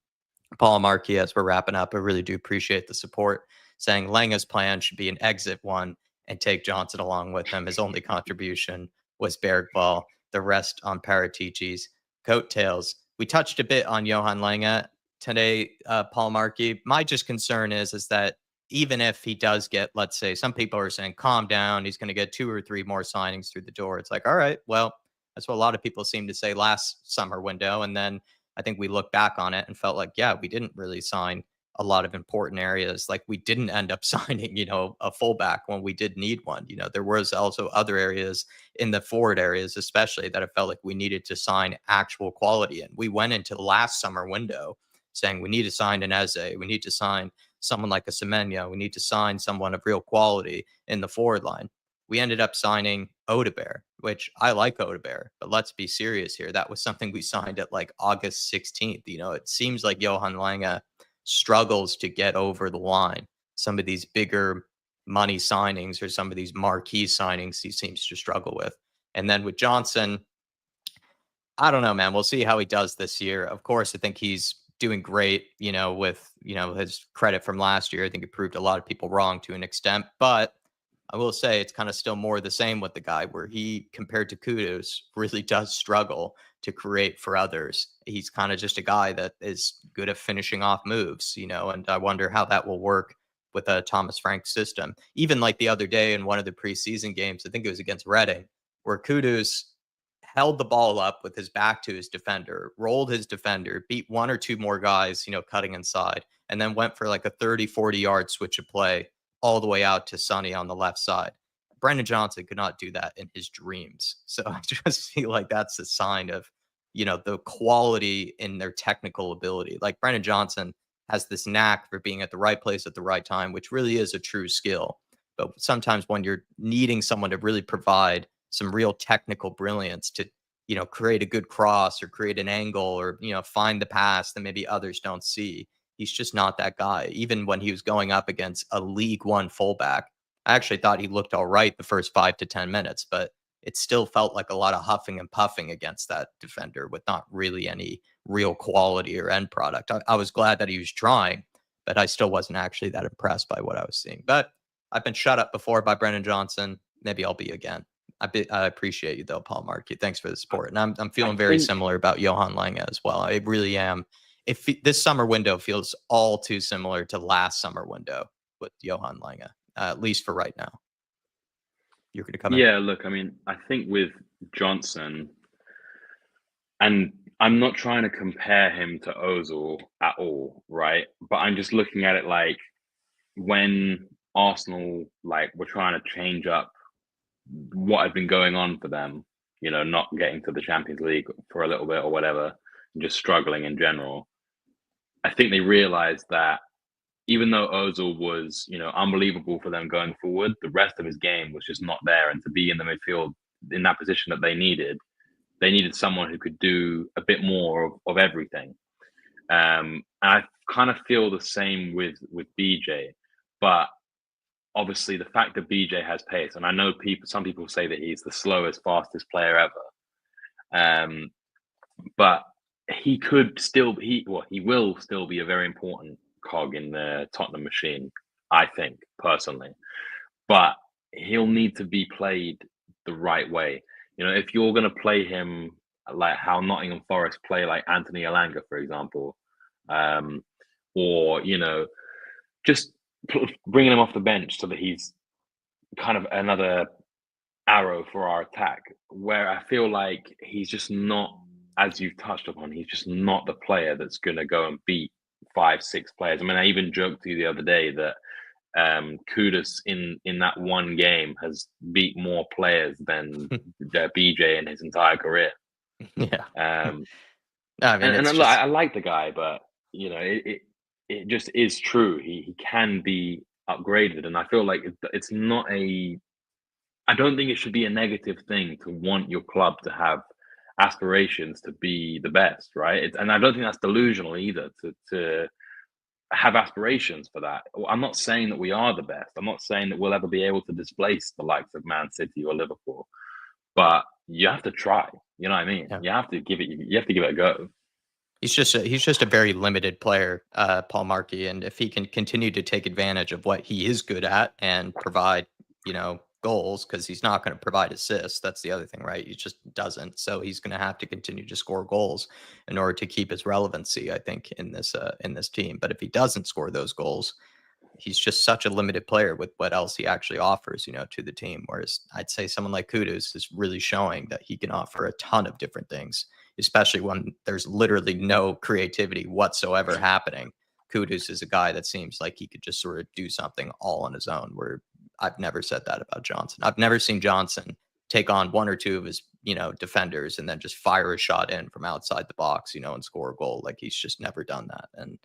Paul Markey, as we're wrapping up, I really do appreciate the support, saying Lange's plan should be an exit one and take Johnson along with him. His only contribution was Bergvall, the rest on Paratici's coattails. We touched a bit on Johan Lange. today, Paul Markey. My just concern is that even if he does get, let's say, some people are saying, calm down, he's going to get 2 or 3 more signings through the door. It's like, all right, well, that's what a lot of people seem to say last summer window. And then I think we look back on it and felt like, yeah, we didn't really sign a lot of important areas. Like we didn't end up signing, a fullback when we did need one. There was also other areas in the forward areas, especially, that I felt like we needed to sign actual quality. And we went into the last summer window saying we need to sign an Eze, we need to sign someone like a Semenya, we need to sign someone of real quality in the forward line. We ended up signing Odebear, which I like Odebear, but let's be serious here. That was something we signed at like August 16th. It seems like Johan Lange struggles to get over the line. Some of these bigger money signings or some of these marquee signings he seems to struggle with. And then with Johnson, I don't know, man. We'll see how he does this year. Of course, I think he's doing great, with, his credit from last year. I think he proved a lot of people wrong to an extent, but I will say it's kind of still more the same with the guy, where he, compared to Kudus, really does struggle to create for others. He's kind of just a guy that is good at finishing off moves, and I wonder how that will work with a Thomas Frank system. Even like the other day in one of the preseason games, I think it was against Reading, where Kudus held the ball up with his back to his defender, rolled his defender, beat 1 or 2 more guys, cutting inside, and then went for like a 30, 40-yard switch of play all the way out to Sonny on the left side. Brendan Johnson could not do that in his dreams. So I just feel like that's a sign of, the quality in their technical ability. Like Brendan Johnson has this knack for being at the right place at the right time, which really is a true skill. But sometimes when you're needing someone to really provide some real technical brilliance to, create a good cross or create an angle or, find the pass that maybe others don't see, he's just not that guy. Even when he was going up against a League One fullback, I actually thought he looked all right the first 5 to 10 minutes, but it still felt like a lot of huffing and puffing against that defender with not really any real quality or end product. I was glad that he was trying, but I still wasn't actually that impressed by what I was seeing. But I've been shut up before by Brendan Johnson. Maybe I'll be again. I appreciate you though, Paul Markey. Thanks for the support. And I'm feeling very similar about Johan Lange as well. I really am. This summer window feels all too similar to last summer window with Johan Lange, at least for right now. You're going to come in? Yeah, look, I mean, I think with Johnson, and I'm not trying to compare him to Ozil at all, right? But I'm just looking at it like when Arsenal, were trying to change up what had been going on for them, not getting to the Champions League for a little bit or whatever, and just struggling in general. I think they realized that even though Ozil was, unbelievable for them going forward, the rest of his game was just not there. And to be in the midfield in that position that they needed someone who could do a bit more of everything. And I kind of feel the same with BJ, but obviously the fact that BJ has pace, and I know some people say that he's the slowest, fastest player ever. But he will still be a very important cog in the Tottenham machine, I think, personally. But he'll need to be played the right way. If you're going to play him like how Nottingham Forest play like Anthony Elanga, for example, or, just bringing him off the bench so that he's kind of another arrow for our attack, where I feel like he's just not, as you've touched upon, he's just not the player that's going to go and beat 5-6 players. I mean, I even joked to you the other day that Kudus in that one game has beat more players than BJ in his entire career. Yeah. I like the guy, but it just is true. He can be upgraded, and I feel like it's not I don't think it should be a negative thing to want your club to have aspirations to be the best, right? And I don't think that's delusional either to have aspirations for that. I'm not saying that we are the best. I'm not saying that we'll ever be able to displace the likes of Man City or Liverpool, but you have to try. You know what I mean? Yeah. You have to give it a go. He's just a very limited player, Paul Markey, and if he can continue to take advantage of what he is good at and provide, goals because he's not going to provide assists. That's the other thing, right? He just doesn't. So he's going to have to continue to score goals in order to keep his relevancy, I think, in this team. But if he doesn't score those goals, he's just such a limited player with what else he actually offers, to the team. Whereas I'd say someone like Kudus is really showing that he can offer a ton of different things, especially when there's literally no creativity whatsoever happening. Kudus is a guy that seems like he could just sort of do something all on his own, where I've never said that about Johnson. I've never seen Johnson take on one or two of his, defenders and then just fire a shot in from outside the box, and score a goal. Like, he's just never done that. And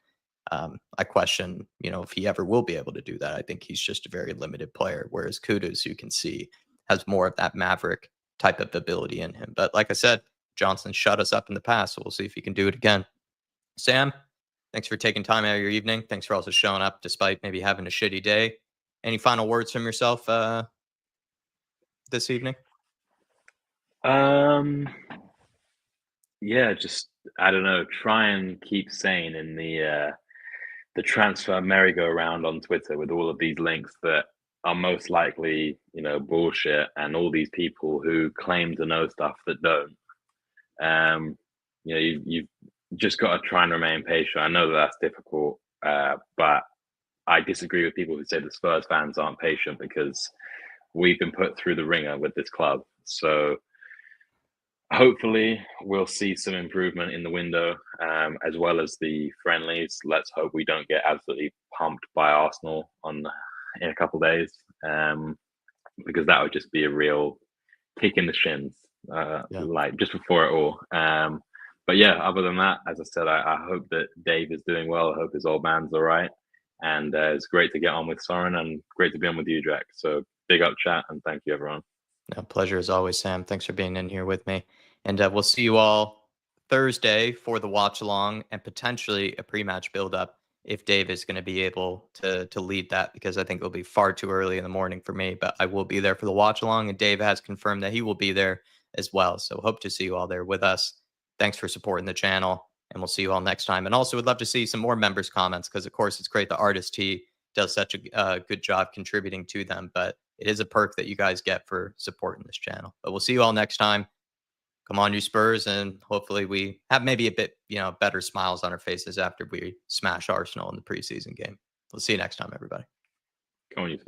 I question, if he ever will be able to do that. I think he's just a very limited player, whereas Kudus, you can see, has more of that maverick type of ability in him. But like I said, Johnson shut us up in the past, so we'll see if he can do it again. Sam, thanks for taking time out of your evening. Thanks for also showing up despite maybe having a shitty day. Any final words from yourself this evening? Yeah, just, I don't know, try and keep sane in the transfer merry-go-round on Twitter with all of these links that are most likely, bullshit, and all these people who claim to know stuff that don't. You've just got to try and remain patient. I know that that's difficult, but I disagree with people who say the Spurs fans aren't patient, because we've been put through the ringer with this club. So hopefully we'll see some improvement in the window, as well as the friendlies. Let's hope we don't get absolutely pumped by Arsenal in a couple of days, because that would just be a real kick in the shins, like just before it all. But yeah, other than that, as I said, I hope that Dave is doing well. I hope his old man's all right. And it's great to get on with Soren, and great to be on with you, Jack. So big up, chat, and thank you, everyone. No, pleasure as always, Sam. Thanks for being in here with me. And we'll see you all Thursday for the watch along and potentially a pre-match build-up if Dave is going to be able to lead that, because I think it'll be far too early in the morning for me. But I will be there for the watch along, and Dave has confirmed that he will be there as well. So hope to see you all there with us. Thanks for supporting the channel, and we'll see you all next time. And also would love to see some more members' comments, because of course it's great the artist T does such a good job contributing to them, but it is a perk that you guys get for supporting this channel. But we'll see you all next time. Come on, you Spurs, and hopefully we have maybe a bit, better smiles on our faces after we smash Arsenal in the preseason game. We'll see you next time, everybody. Come on, you